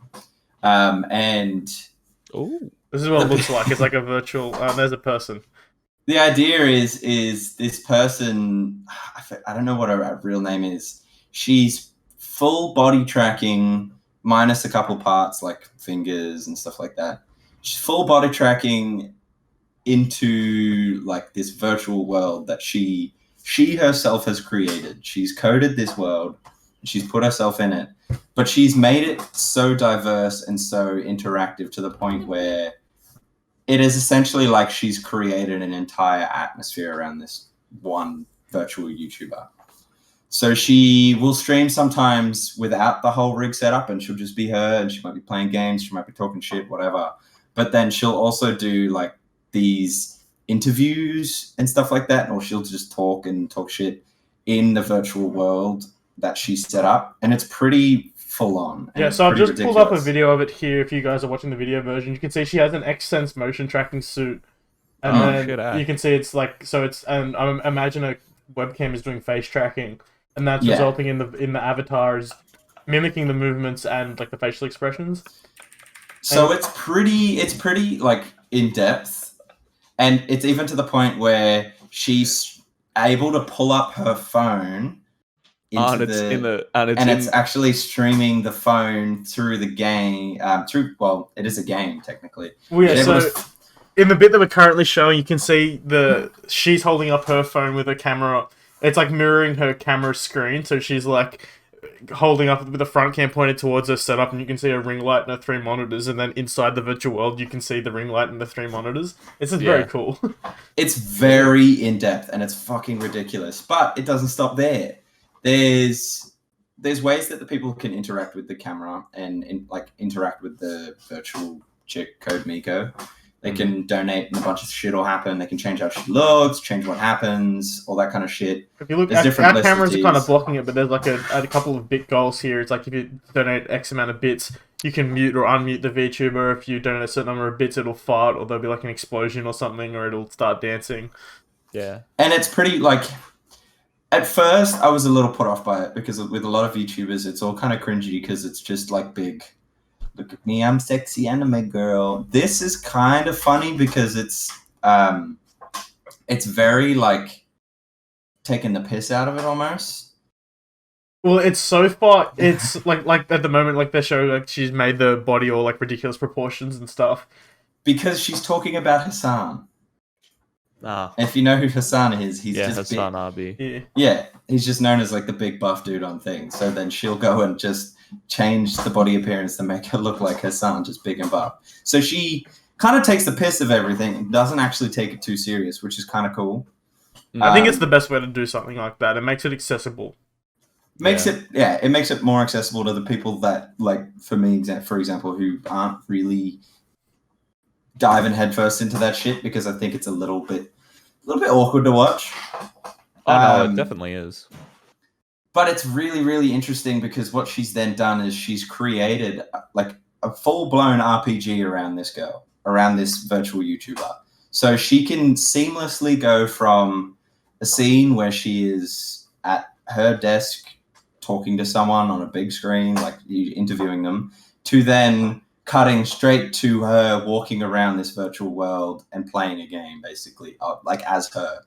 And this is what it looks like. It's like a virtual. There's a person. The idea is this person. I don't know what her real name is. She's full body tracking minus a couple parts like fingers and stuff like that. She's full body tracking into like this virtual world that she herself has created. She's coded this world, she's put herself in it, but she's made it so diverse and so interactive to the point where it is essentially like she's created an entire atmosphere around this one virtual YouTuber. So she will stream sometimes without the whole rig setup, and she'll just be her, and she might be playing games, she might be talking shit, whatever. but then she'll also do like these interviews and stuff like that, or she'll just talk shit in the virtual world that she set up, and it's pretty full on. Yeah, so I've just pulled up a video of it here. If you guys are watching the video version, you can see she has an X-Sense motion tracking suit, and then you can see it's like and I imagine a webcam is doing face tracking, and that's resulting in the avatars mimicking the movements and like the facial expressions. So it's pretty like in depth, and it's even to the point where she's able to pull up her phone it's actually streaming the phone through the game. It is a game technically. Well, yeah, so in the bit that we're currently showing, you can see she's holding up her phone with a camera. It's like mirroring her camera screen, so she's like holding up with the front cam pointed towards her setup, and you can see a ring light and her 3 monitors, and then inside the virtual world you can see the ring light and the 3 monitors. It's just very cool. It's very in depth and it's fucking ridiculous, but it doesn't stop there. There's ways that the people can interact with the camera and like interact with the virtual chick Code Miko. They can donate and a bunch of shit will happen. They can change how she looks, change what happens, all that kind of shit. If you look, our cameras are kind of blocking it, but there's like a couple of bit goals here. It's like if you donate X amount of bits, you can mute or unmute the VTuber. If you donate a certain number of bits, it'll fart, or there'll be like an explosion or something, or it'll start dancing. Yeah. And it's pretty like... At first, I was a little put off by it because with a lot of VTubers, it's all kind of cringy because it's just like big... Look at me, I'm sexy anime girl. This is kind of funny because it's very like taking the piss out of it almost. Well, it's so far. It's like at the moment, like they show like she's made the body all like ridiculous proportions and stuff. Because she's talking about Hassan. Ah. If you know who Hassan is, he's just Hassan big. Abi. Yeah, he's just known as like the big buff dude on things. So then she'll go and just change the body appearance to make her look like Hassan, just big and buff. So she kind of takes the piss of everything and doesn't actually take it too serious, which is kind of cool. I think it's the best way to do something like that. It makes it accessible. It makes it more accessible to the people that, like, for me, for example, who aren't really diving headfirst into that shit, because I think it's a little bit awkward to watch. Oh, no, it definitely is. But it's really, really interesting because what she's then done is she's created like a full-blown RPG around this girl, around this virtual YouTuber. So she can seamlessly go from a scene where she is at her desk talking to someone on a big screen, like interviewing them, to then cutting straight to her walking around this virtual world and playing a game, basically, like as her.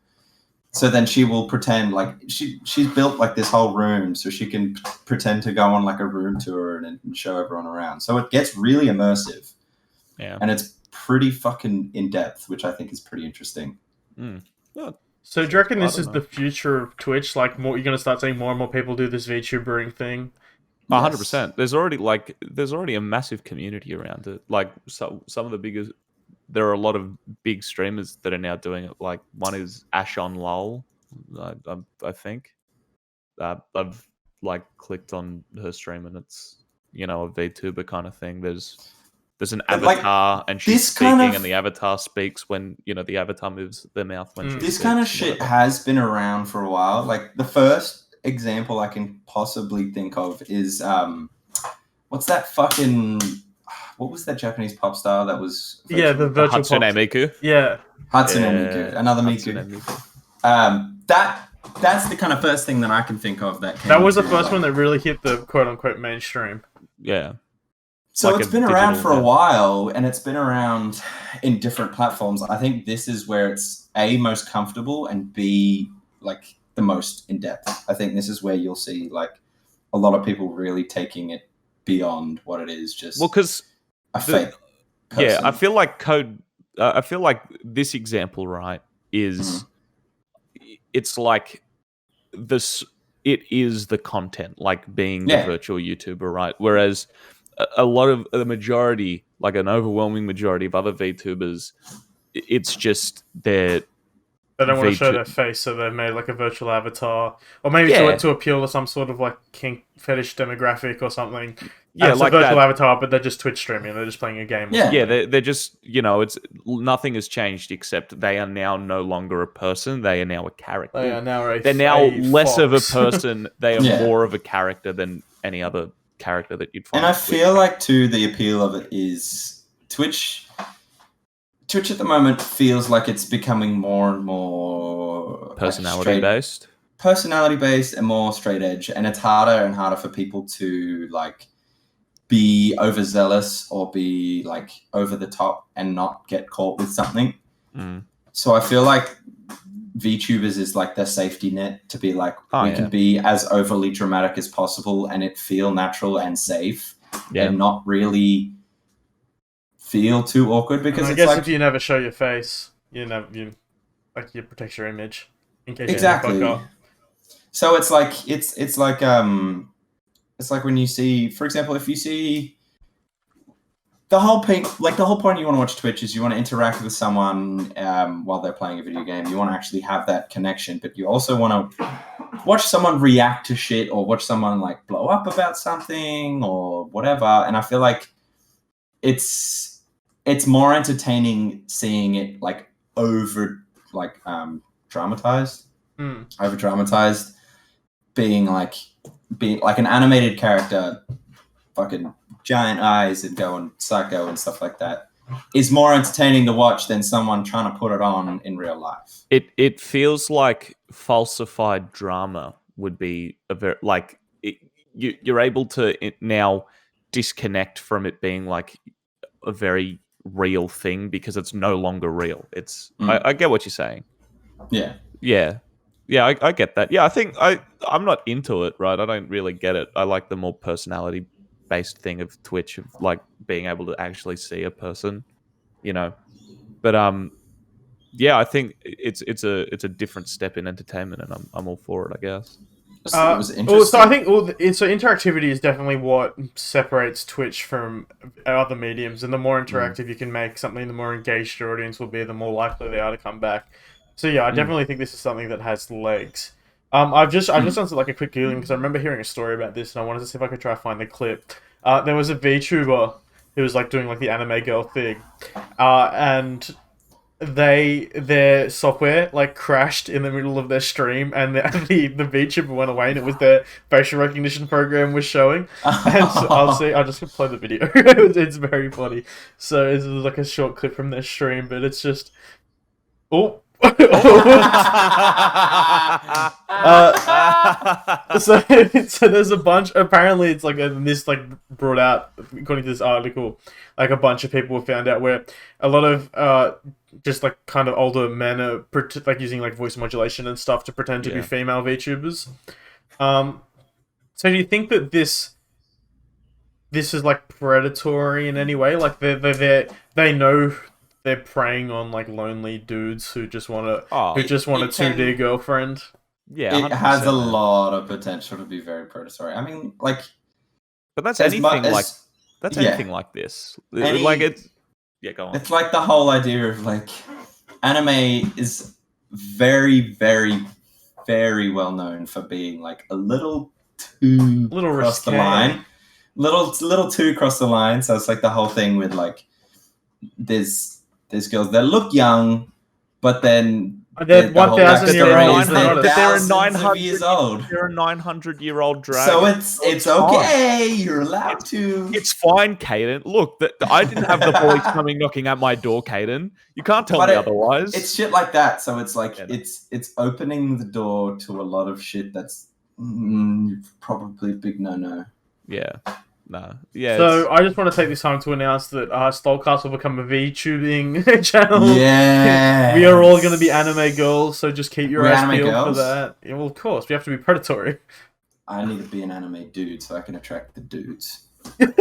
So then she will pretend like she's built like this whole room so she can pretend to go on like a room tour and show everyone around. So it gets really immersive. Yeah. And it's pretty fucking in depth, which I think is pretty interesting. Well, so do you reckon this is the future of Twitch? Like, you're going to start seeing more and more people do this VTubering thing? 100%. There's already a massive community around it. Like some of the biggest, there are a lot of big streamers that are now doing it. Like one is Ash on Lol, I think. I've like clicked on her stream and it's, you know, a VTuber kind of thing. There's an avatar and she's speaking and the avatar speaks when, you know, the avatar moves their mouth when she speaks. This kind of shit has been around for a while. Like the first example I can possibly think of is what's that fucking... What was that Japanese pop star that was... Yeah, the virtual Hatsune Miku. Yeah. Hatsune Miku. Another Miku. That's the kind of first thing that I can think of that was the first one that really hit the quote-unquote mainstream. Yeah. So like it's been around for a while, and it's been around in different platforms. I think this is where it's A, most comfortable, and B, like the most in-depth. I think this is where you'll see like a lot of people really taking it beyond what it is just because a fake person. Yeah, I feel like this example, right, is it's like this, it is the content, like being the virtual YouTuber, right? Whereas a lot of the majority, like an overwhelming majority of other VTubers, it's just they're They don't want to show their face, so they made like a virtual avatar, or maybe to appeal to some sort of like kink fetish demographic or something. Yeah, it's like a virtual avatar, but they're just Twitch streaming. They're just playing a game. Yeah, they're just it's nothing has changed except they are now no longer a person. They are now a character. They're now less of a person. They are more of a character than any other character that you'd find. And I feel like too, the appeal of it is Twitch at the moment feels like it's becoming more and more personality based and more straight edge, and it's harder and harder for people to like be overzealous or be like over the top and not get caught with something. So I feel like VTubers is like their safety net to be like, we can be as overly dramatic as possible and it feel natural and safe and not really feel too awkward, because I guess if you never show your face, you protect your image in case exactly. So it's like it's like when you see, for example, if you see the whole point you want to watch Twitch is you want to interact with someone while they're playing a video game. You want to actually have that connection, but you also want to watch someone react to shit or watch someone like blow up about something or whatever. And I feel like it's more entertaining seeing it like over dramatized, over dramatized, being like an animated character, fucking giant eyes and going psycho and stuff like that is more entertaining to watch than someone trying to put it on in real life. It feels like falsified drama would be a very you're able to now disconnect from it being like a very real thing because it's no longer real. It's I get what you're saying. Yeah, I get that. Yeah, I think I'm not into it, right? I don't really get it. I like the more personality based thing of Twitch, of like being able to actually see a person, but I think it's a different step in entertainment, and I'm all for it, I guess. It was interesting. So I think interactivity is definitely what separates Twitch from other mediums, and the more interactive you can make something, the more engaged your audience will be, the more likely they are to come back. So yeah, I definitely think this is something that has legs. I've just done like a quick googling because I remember hearing a story about this, and I wanted to see if I could try to find the clip. There was a VTuber who was like doing like the anime girl thing, and their software like crashed in the middle of their stream, and the VTuber went away, and it was their facial recognition program was showing. And so I'll just play the video. It's very funny. So it's like a short clip from their stream, but it's just so there's a bunch. Apparently, it's like this like brought out, according to this article, like a bunch of people have found out where a lot of just like kind of older men are like using like voice modulation and stuff to pretend to be female VTubers. So do you think that this is like predatory in any way? Like they know they're preying on like lonely dudes who just want a 2D girlfriend. Yeah, it has a lot of potential to be very predatory. I mean, like, but that's anything anything like this. Go on. It's like the whole idea of like anime is very, very, very well known for being like a little too across the line, little too across the line. So it's like the whole thing with like there's girls that look young, but then they're 1,000 years old. They're a 900-year-old dragon. So it's okay. You're allowed to. It's fine, Caden. Look, I didn't have the police coming knocking at my door, Caden. You can't tell me otherwise. It's shit like that. So it's like it's opening the door to a lot of shit that's probably a big no-no. Yeah. No. Yeah. So I just want to take this time to announce that Slalt Cast will become a VTubing channel. Yeah. We are all going to be anime girls, so just keep your eyes peeled for that. Yeah, well, of course, we have to be predatory. I need to be an anime dude so I can attract the dudes. We have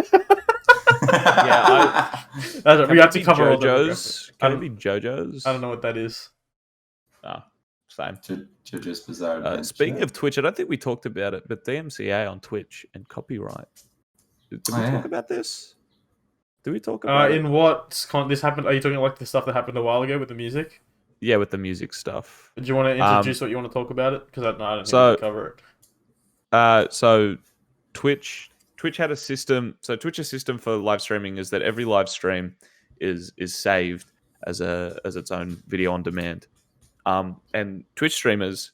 to cover all JoJo's. Can it be JoJo's? I don't know what that is. Same. JoJo's Bizarre Adventure. Speaking of Twitch, I don't think we talked about it, but DMCA on Twitch and copyright. Did we talk about this? Did we talk about in what this happened? Are you talking like the stuff that happened a while ago with the music? Yeah, with the music stuff. Do you want to introduce what you want to talk about it? Because I don't think we can cover it. So Twitch had a system. So Twitch's system for live streaming is that every live stream is saved as its own video on demand. And Twitch streamers,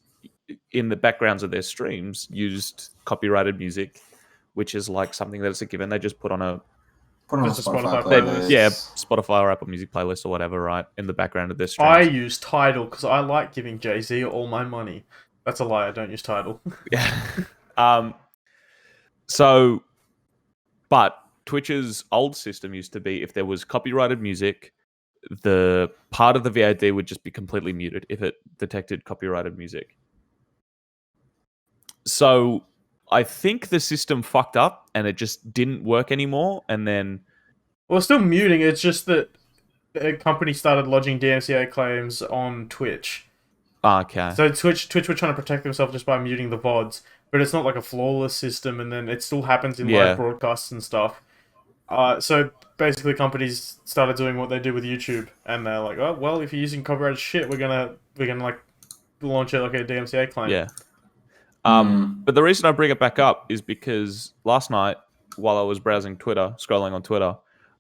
in the backgrounds of their streams, used copyrighted music, which is like something that is a given. They just put on a Spotify playlist. Spotify or Apple Music playlist or whatever, right, in the background of their streams. I use Tidal because I like giving Jay-Z all my money. That's a lie. I don't use Tidal. Yeah. But Twitch's old system used to be if there was copyrighted music, the part of the VOD would just be completely muted if it detected copyrighted music. So I think the system fucked up and it just didn't work anymore. And then, well, it's still muting. It's just that a company started lodging DMCA claims on Twitch. Okay. So Twitch were trying to protect themselves just by muting the VODs, but it's not like a flawless system, and then it still happens in live broadcasts and stuff. So basically, companies started doing what they do with YouTube, and they're like, "Oh, well, if you're using copyrighted shit, we're gonna like launch it like a DMCA claim." Yeah. But the reason I bring it back up is because last night, while I was browsing Twitter, scrolling on Twitter,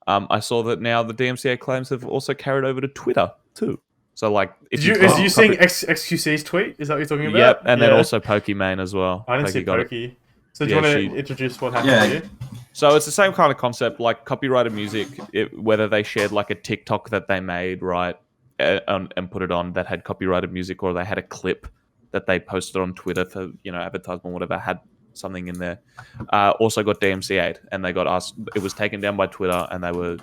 I saw that now the DMCA claims have also carried over to Twitter too. So, like, is you seeing XQC's tweet? Is that what you're talking about? Yep, and then also Pokimane as well. I didn't see Poki. So do you want to introduce what happened here? So it's the same kind of concept, like copyrighted music, whether they shared like a TikTok that they made, right, and put it on that had copyrighted music, or they had a clip that they posted on Twitter for, advertisement, whatever, had something in there. Also got DMCA'd, and they got asked, it was taken down by Twitter, and they were,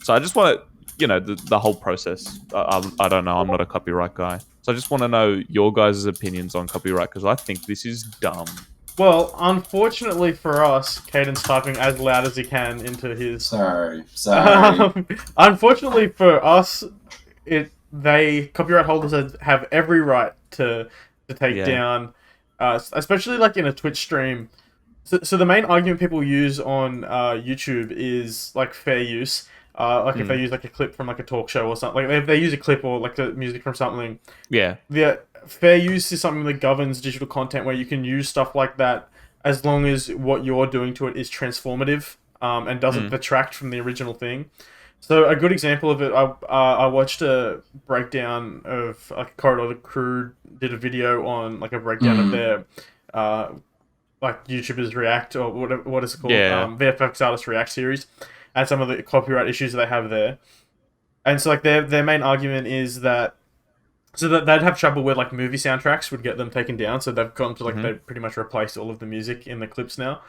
So I just want to, the whole process. I don't know. I'm not a copyright guy. So I just want to know your guys' opinions on copyright, because I think this is dumb. Well, unfortunately for us, Caden's typing as loud as he can into his... Sorry. Unfortunately for us, copyright holders have every right to take down, especially like in a Twitch stream. So the main argument people use on YouTube is like fair use. If they use like a clip from like a talk show or something, like if they use a clip or like the music from something. Yeah. The fair use is something that governs digital content, where you can use stuff like that as long as what you're doing to it is transformative and doesn't detract from the original thing. So a good example of it, I watched a breakdown of like Corridor the Crew did a video on like a breakdown of their like YouTubers React, or what is it called? VFX Artists React series, and some of the copyright issues that they have there. And so like their main argument is that they'd have trouble where like movie soundtracks would get them taken down. So they've gone to like they pretty much replaced all of the music in the clips now.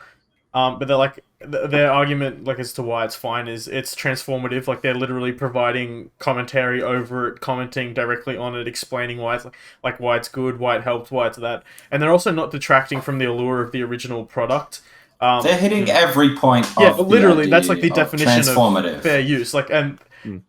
But they're like their argument like as to why it's fine is it's transformative. Like they're literally providing commentary over it, commenting directly on it, explaining why it's like why it's good, why it helped, why it's that, and they're also not detracting from the allure of the original product. They're hitting every point. Literally, that's like the definition of fair use. Like, and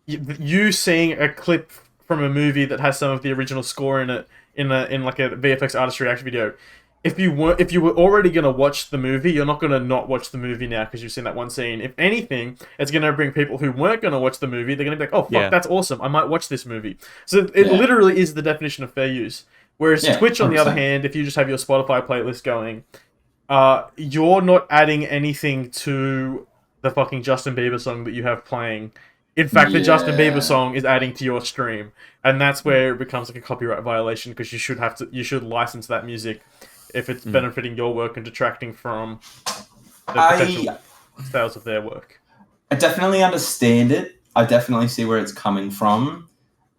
you seeing a clip from a movie that has some of the original score in it in like a VFX artist react video. If you were already gonna watch the movie, you're not gonna not watch the movie now because you've seen that one scene. If anything, it's gonna bring people who weren't gonna watch the movie. They're gonna be like, "Oh fuck, that's awesome! I might watch this movie." So it literally is the definition of fair use. Whereas Twitch, on the other hand, if you just have your Spotify playlist going, you're not adding anything to the fucking Justin Bieber song that you have playing. In fact, the Justin Bieber song is adding to your stream, and that's where it becomes like a copyright violation, because you should license that music if it's benefiting your work and detracting from the potential sales of their work. I definitely understand it. I definitely see where it's coming from.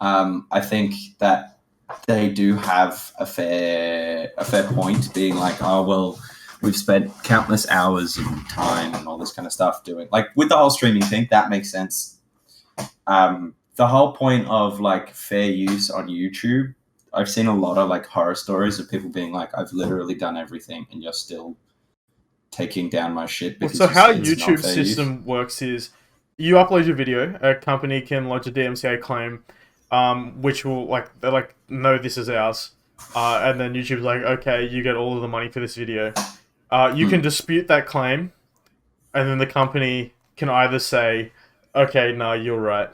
I think that they do have a fair point, being like, oh well, we've spent countless hours and time and all this kind of stuff doing, like, with the whole streaming thing. That makes sense. The whole point of like fair use on YouTube, I've seen a lot of like horror stories of people being like, I've literally done everything and you're still taking down my shit. Because so how YouTube's system works is you upload your video, a company can lodge a DMCA claim, which will they're like, no, this is ours. And then YouTube's like, okay, you get all of the money for this video. You can dispute that claim, and then the company can either say, okay, no, you're right.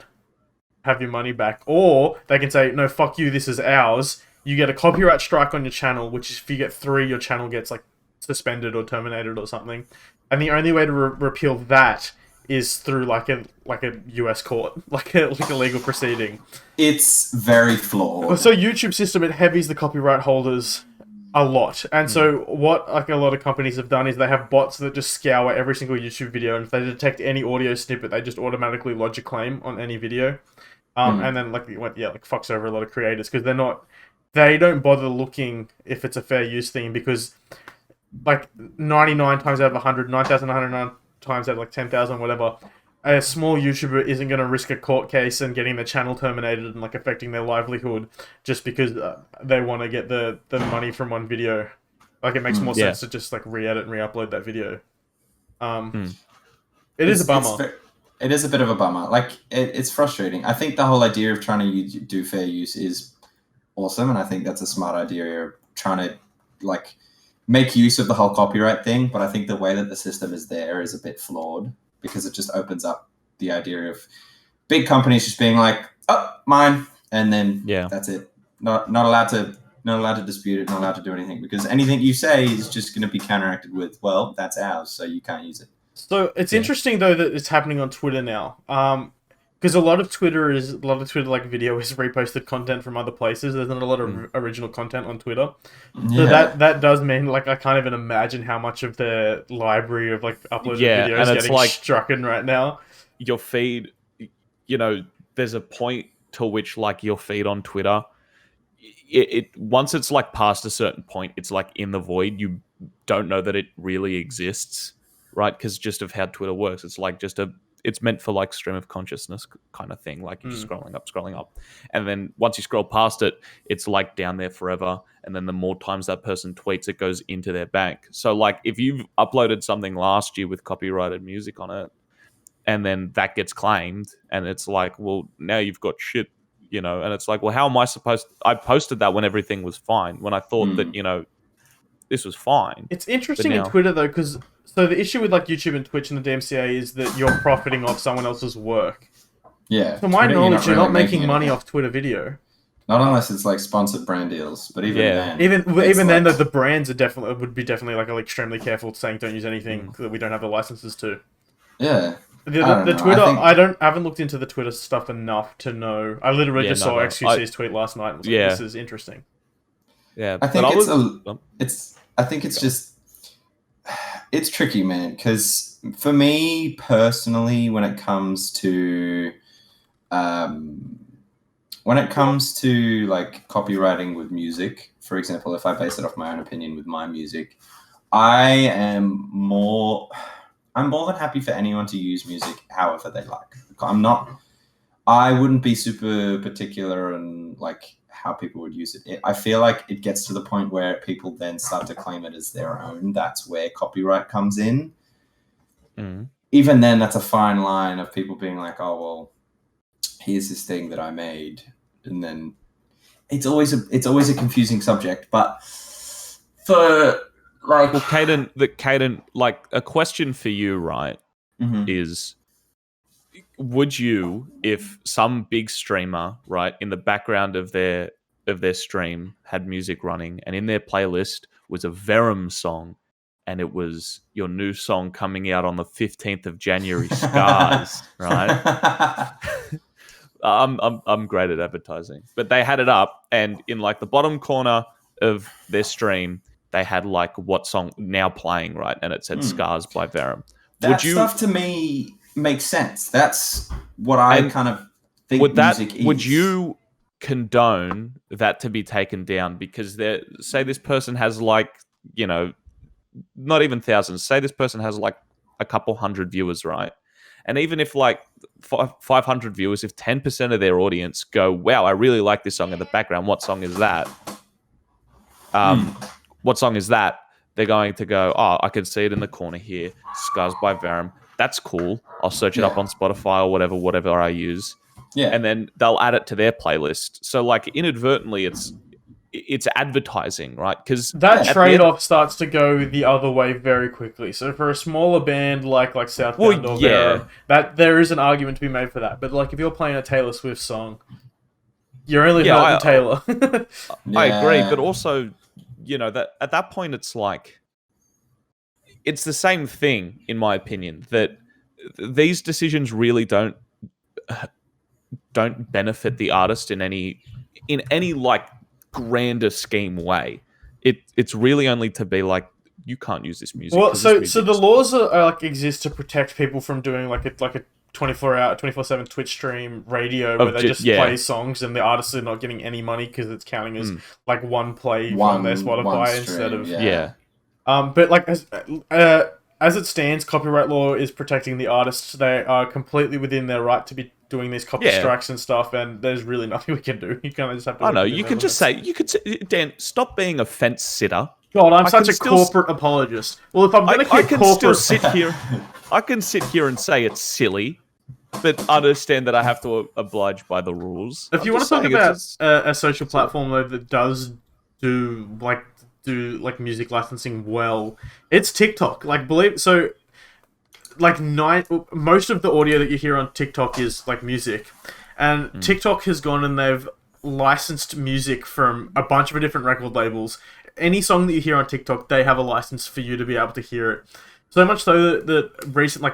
have your money back, or they can say, no, fuck you, this is ours. You get a copyright strike on your channel, which if you get 3, your channel gets like suspended or terminated or something. And the only way to repeal that is through like a US court, like a legal proceeding. It's very flawed. So YouTube system, it heavies the copyright holders a lot. And so what like a lot of companies have done is they have bots that just scour every single YouTube video, and if they detect any audio snippet, they just automatically lodge a claim on any video. And then like fucks over a lot of creators because they don't bother looking if it's a fair use thing, because like 99 times out of 100, 9,109 times out of like 10,000, whatever, a small YouTuber isn't going to risk a court case and getting the channel terminated and like affecting their livelihood just because they want to get the money from one video. Like it makes more sense to just like re-edit and re-upload that video. It is a bummer. It is a bit of a bummer. Like it's frustrating. I think the whole idea of trying to do fair use is awesome, and I think that's a smart idea of trying to like make use of the whole copyright thing. But I think the way that the system is there is a bit flawed, because it just opens up the idea of big companies just being like, oh, mine, and then that's it. Not allowed to dispute it, not allowed to do anything, because anything you say is just going to be counteracted with, well, that's ours, so you can't use it. So it's interesting though that it's happening on Twitter now. Because a lot of Twitter like video is reposted content from other places. There's not a lot of original content on Twitter. So that does mean like I can't even imagine how much of the library of like uploaded videos is getting like strucken right now. Your feed, there's a point to which like your feed on Twitter, it once it's like past a certain point, it's like in the void. You don't know that it really exists, right? Because just of how Twitter works, it's like it's meant for like stream of consciousness kind of thing. Like you're just scrolling up. And then once you scroll past it, it's like down there forever. And then the more times that person tweets, it goes into their bank. So like if you've uploaded something last year with copyrighted music on it, and then that gets claimed, and it's like, well, now you've got shit, and it's like, well, how am I I posted that when everything was fine, when I thought that, this was fine. It's interesting in Twitter though, because so the issue with like YouTube and Twitch and the DMCA is that you're profiting off someone else's work. Yeah. To my knowledge, you're not making money off Twitter video. Not unless it's like sponsored brand deals, but even then, even then, the brands are would be definitely like extremely careful saying don't use anything that we don't have the licenses to. Yeah. The Twitter, I haven't looked into the Twitter stuff enough to know. I literally just saw XQC's tweet last night and was like, this is interesting. Yeah, I think it's tricky, man, because for me personally, when it comes to like copywriting with music, for example, if I base it off my own opinion with my music, I'm more than happy for anyone to use music however they like. I wouldn't be super particular on like how people would use it. I feel like it gets to the point where people then start to claim it as their own. That's where copyright comes in. Even then, that's a fine line of people being like, oh, well, here's this thing that I made. And then it's always a confusing subject. But for like... Well, Caden, like a question for you, right, is... Would you, if some big streamer, right, in the background of their stream had music running, and in their playlist was a Verum song, and it was your new song coming out on the 15th of January, Scars, right? I'm great at advertising, but they had it up, and in like the bottom corner of their stream, they had like what song now playing, right, and it said Scars by Verum. That stuff to me makes sense. That's what I kind of think music is. Would you condone that to be taken down? Because say this person has like, not even thousands, say this person has like a couple hundred viewers, right? And even if like 500 viewers, if 10% of their audience go, wow, I really like this song in the background, what song is that? What song is that? They're going to go, oh, I can see it in the corner here, Scars by Verum. That's cool. I'll search it up on Spotify or whatever I use. Yeah. And then they'll add it to their playlist. So like inadvertently, it's advertising, right? Because that trade-off starts to go the other way very quickly. So for a smaller band like Southbound or Vera, that there is an argument to be made for that. But like if you're playing a Taylor Swift song, you're only hurting Taylor. I agree, but also, that at that point it's like it's the same thing, in my opinion, that these decisions really don't benefit the artist in any like grander scheme way. It's really only to be like, you can't use this music. Well, so the laws are like exist to protect people from doing like a 24/7 Twitch stream radio where they just play songs and the artists are not getting any money because it's counting as like one play from their Spotify instead of but like as it stands, copyright law is protecting the artists. They are completely within their right to be doing these copy strikes and stuff, and there's really nothing we can do. You kind of just have to. I know. You could say, Dan, stop being a fence sitter. God, I'm such a corporate apologist. Well, if I'm going to keep corporate... I can sit here and say it's silly, but understand that I have to abide by the rules. If you want to talk about a social platform though that does do music licensing well, it's TikTok. Most of the audio that you hear on TikTok is like music, and TikTok has gone and they've licensed music from a bunch of different record labels. Any song that you hear on TikTok, they have a license for you to be able to hear it. So much so that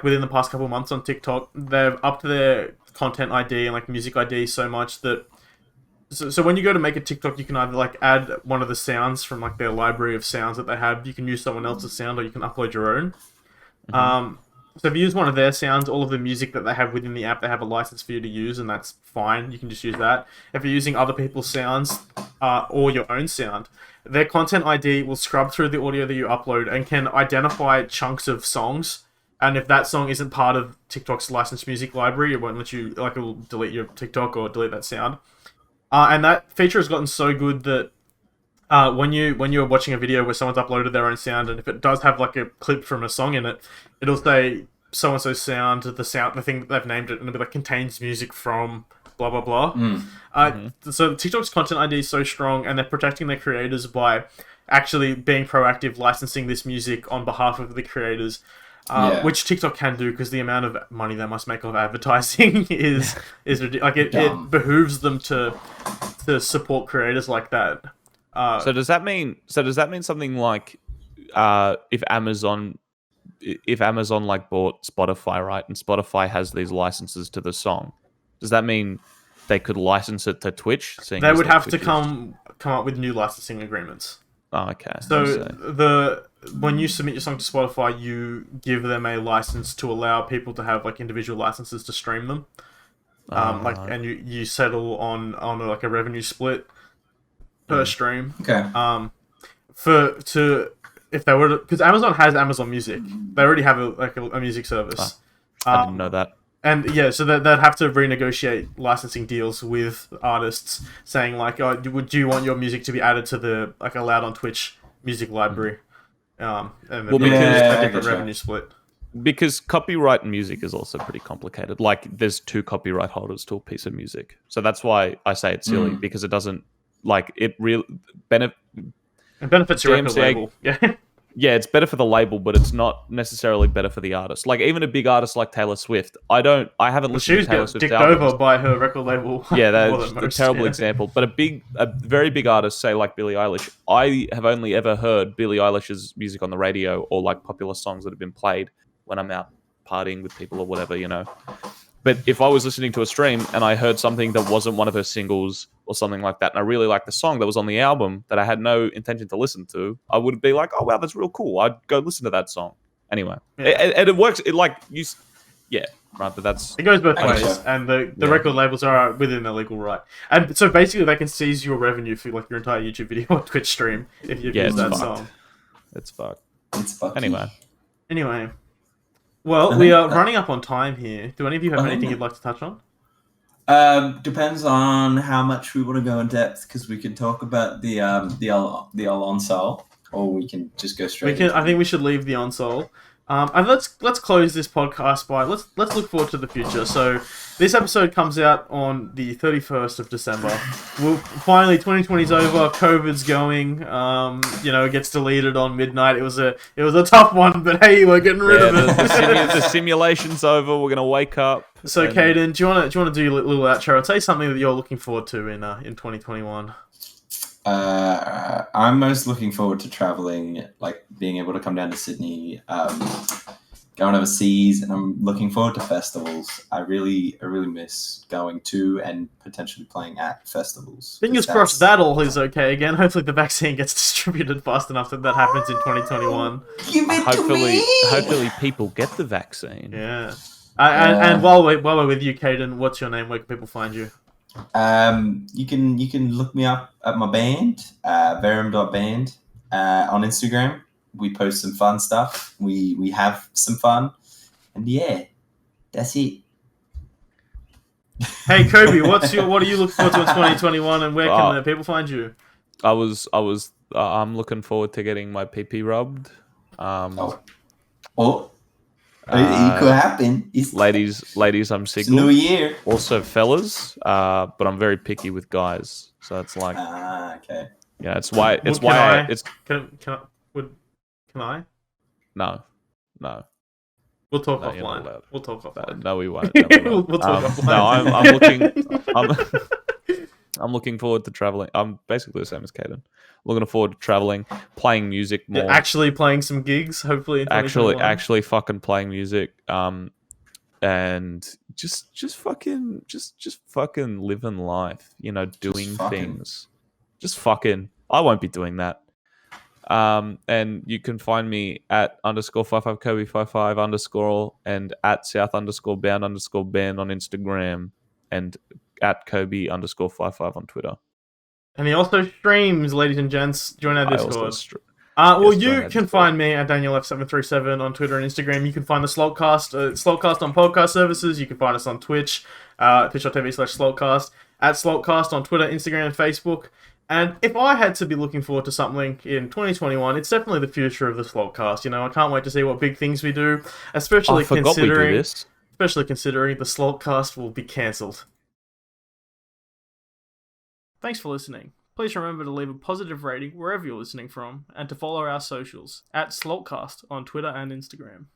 within the past couple of months on TikTok, they've upped their content ID and like music ID so much that so when you go to make a TikTok, you can either like add one of the sounds from like their library of sounds that they have. You can use someone else's sound, or you can upload your own. So if you use one of their sounds, all of the music that they have within the app, they have a license for you to use, and that's fine. You can just use that. If you're using other people's sounds or your own sound, their content ID will scrub through the audio that you upload and can identify chunks of songs. And if that song isn't part of TikTok's licensed music library, it won't let you, like, it will delete your TikTok or delete that sound. And that feature has gotten so good that when you're watching a video where someone's uploaded their own sound, and if it does have like a clip from a song in it, it'll say so-and-so sound, the thing that they've named it, and it'll be like contains music from blah blah blah. So TikTok's content ID is so strong, and they're protecting their creators by actually being proactive, licensing this music on behalf of the creators, which TikTok can do because the amount of money they must make off advertising is ridiculous. Like it behooves them to support creators like that. So does that mean something like if Amazon like bought Spotify, right, and Spotify has these licenses to the song, does that mean they could license it to Twitch? They would have to come up with new licensing agreements. Oh, okay. So when you submit your song to Spotify, you give them a license to allow people to have like individual licenses to stream them. And you settle on like a revenue split per stream. Okay. If they were to, because Amazon has Amazon Music, they already have a music service. I didn't know that. And yeah, so they'd have to renegotiate licensing deals with artists, saying like, "Oh, do you want your music to be added to the like allowed on Twitch music library?" And because a different revenue split. Because copyright music is also pretty complicated. Like, there's 2 copyright holders to a piece of music, so that's why I say it's silly, because it doesn't it benefits your record label. Yeah, it's better for the label, but it's not necessarily better for the artist. Like, even a big artist like Taylor Swift, I haven't listened to Taylor Swift's albums. She was dicked over by her record label. Yeah, that's a terrible example. But a very big artist, say like Billie Eilish, I have only ever heard Billie Eilish's music on the radio or like popular songs that have been played when I'm out partying with people or whatever, But if I was listening to a stream and I heard something that wasn't one of her singles or something like that, and I really liked the song that was on the album that I had no intention to listen to, I would be like, "Oh wow, that's real cool. I'd go listen to that song." Anyway, and it works. It right, but that's it goes both ways, and the record labels are within their legal right, and so basically they can seize your revenue for like your entire YouTube video or Twitch stream if you use that song. It's fucked. It's fucked. Anyway. Well, we are running up on time here. Do any of you have anything you'd like to touch on? Depends on how much we want to go in depth, because we can talk about the Onsole, or we can just go straight. I think we should leave the Onsole. And let's close this podcast by let's look forward to the future. So this episode comes out on the 31st of December. Finally 2020's over. COVID's going. It gets deleted on midnight. It was a tough one, but hey, we're getting rid of it. The simulation's over. We're gonna wake up. So, Caden, do you want to do your little outro and say something that you're looking forward to in 2021? I'm most looking forward to traveling, like being able to come down to Sydney, going overseas, and I'm looking forward to festivals. I really miss going to and potentially playing at festivals. Fingers crossed that all is okay again. Hopefully the vaccine gets distributed fast enough that happens in 2021. Hopefully people get the vaccine. Yeah. And while we're with you, Caden, what's your name? Where can people find you? You can look me up at my band, verum.band, on Instagram. We post some fun stuff. We have some fun, and yeah, that's it. Hey Kobe, what are you looking forward to in 2021, and where can the people find you? I'm looking forward to getting my PP rubbed. It could happen. Ladies, I'm single. It's New Year. Also, fellas, but I'm very picky with guys. So it's like, okay. Yeah, it's why. Can I? No. We'll talk offline. We'll talk offline. No, we won't. We'll talk offline. I'm looking forward to traveling. I'm basically the same as Caden. Looking forward to traveling, playing music more. Actually playing some gigs, hopefully in 2021. Actually fucking playing music. And just fucking living life, doing things. Just fucking. I won't be doing that. And you can find me at _55 Kobe 55_ and at South_bound_band on Instagram and at Kobe _55 on Twitter. And he also streams, ladies and gents. Join our Discord. You can find me at DanielF737 on Twitter and Instagram. You can find the Slalt Cast, Slalt on podcast services. You can find us on Twitch, twitch.tv/SlaltCast, at SlaltCast on Twitter, Instagram, and Facebook. And if I had to be looking forward to something in 2021, it's definitely the future of the Slalt Cast. I can't wait to see what big things we do, especially considering the Slalt Cast will be cancelled. Thanks for listening. Please remember to leave a positive rating wherever you're listening from, and to follow our socials at SlaltCast on Twitter and Instagram.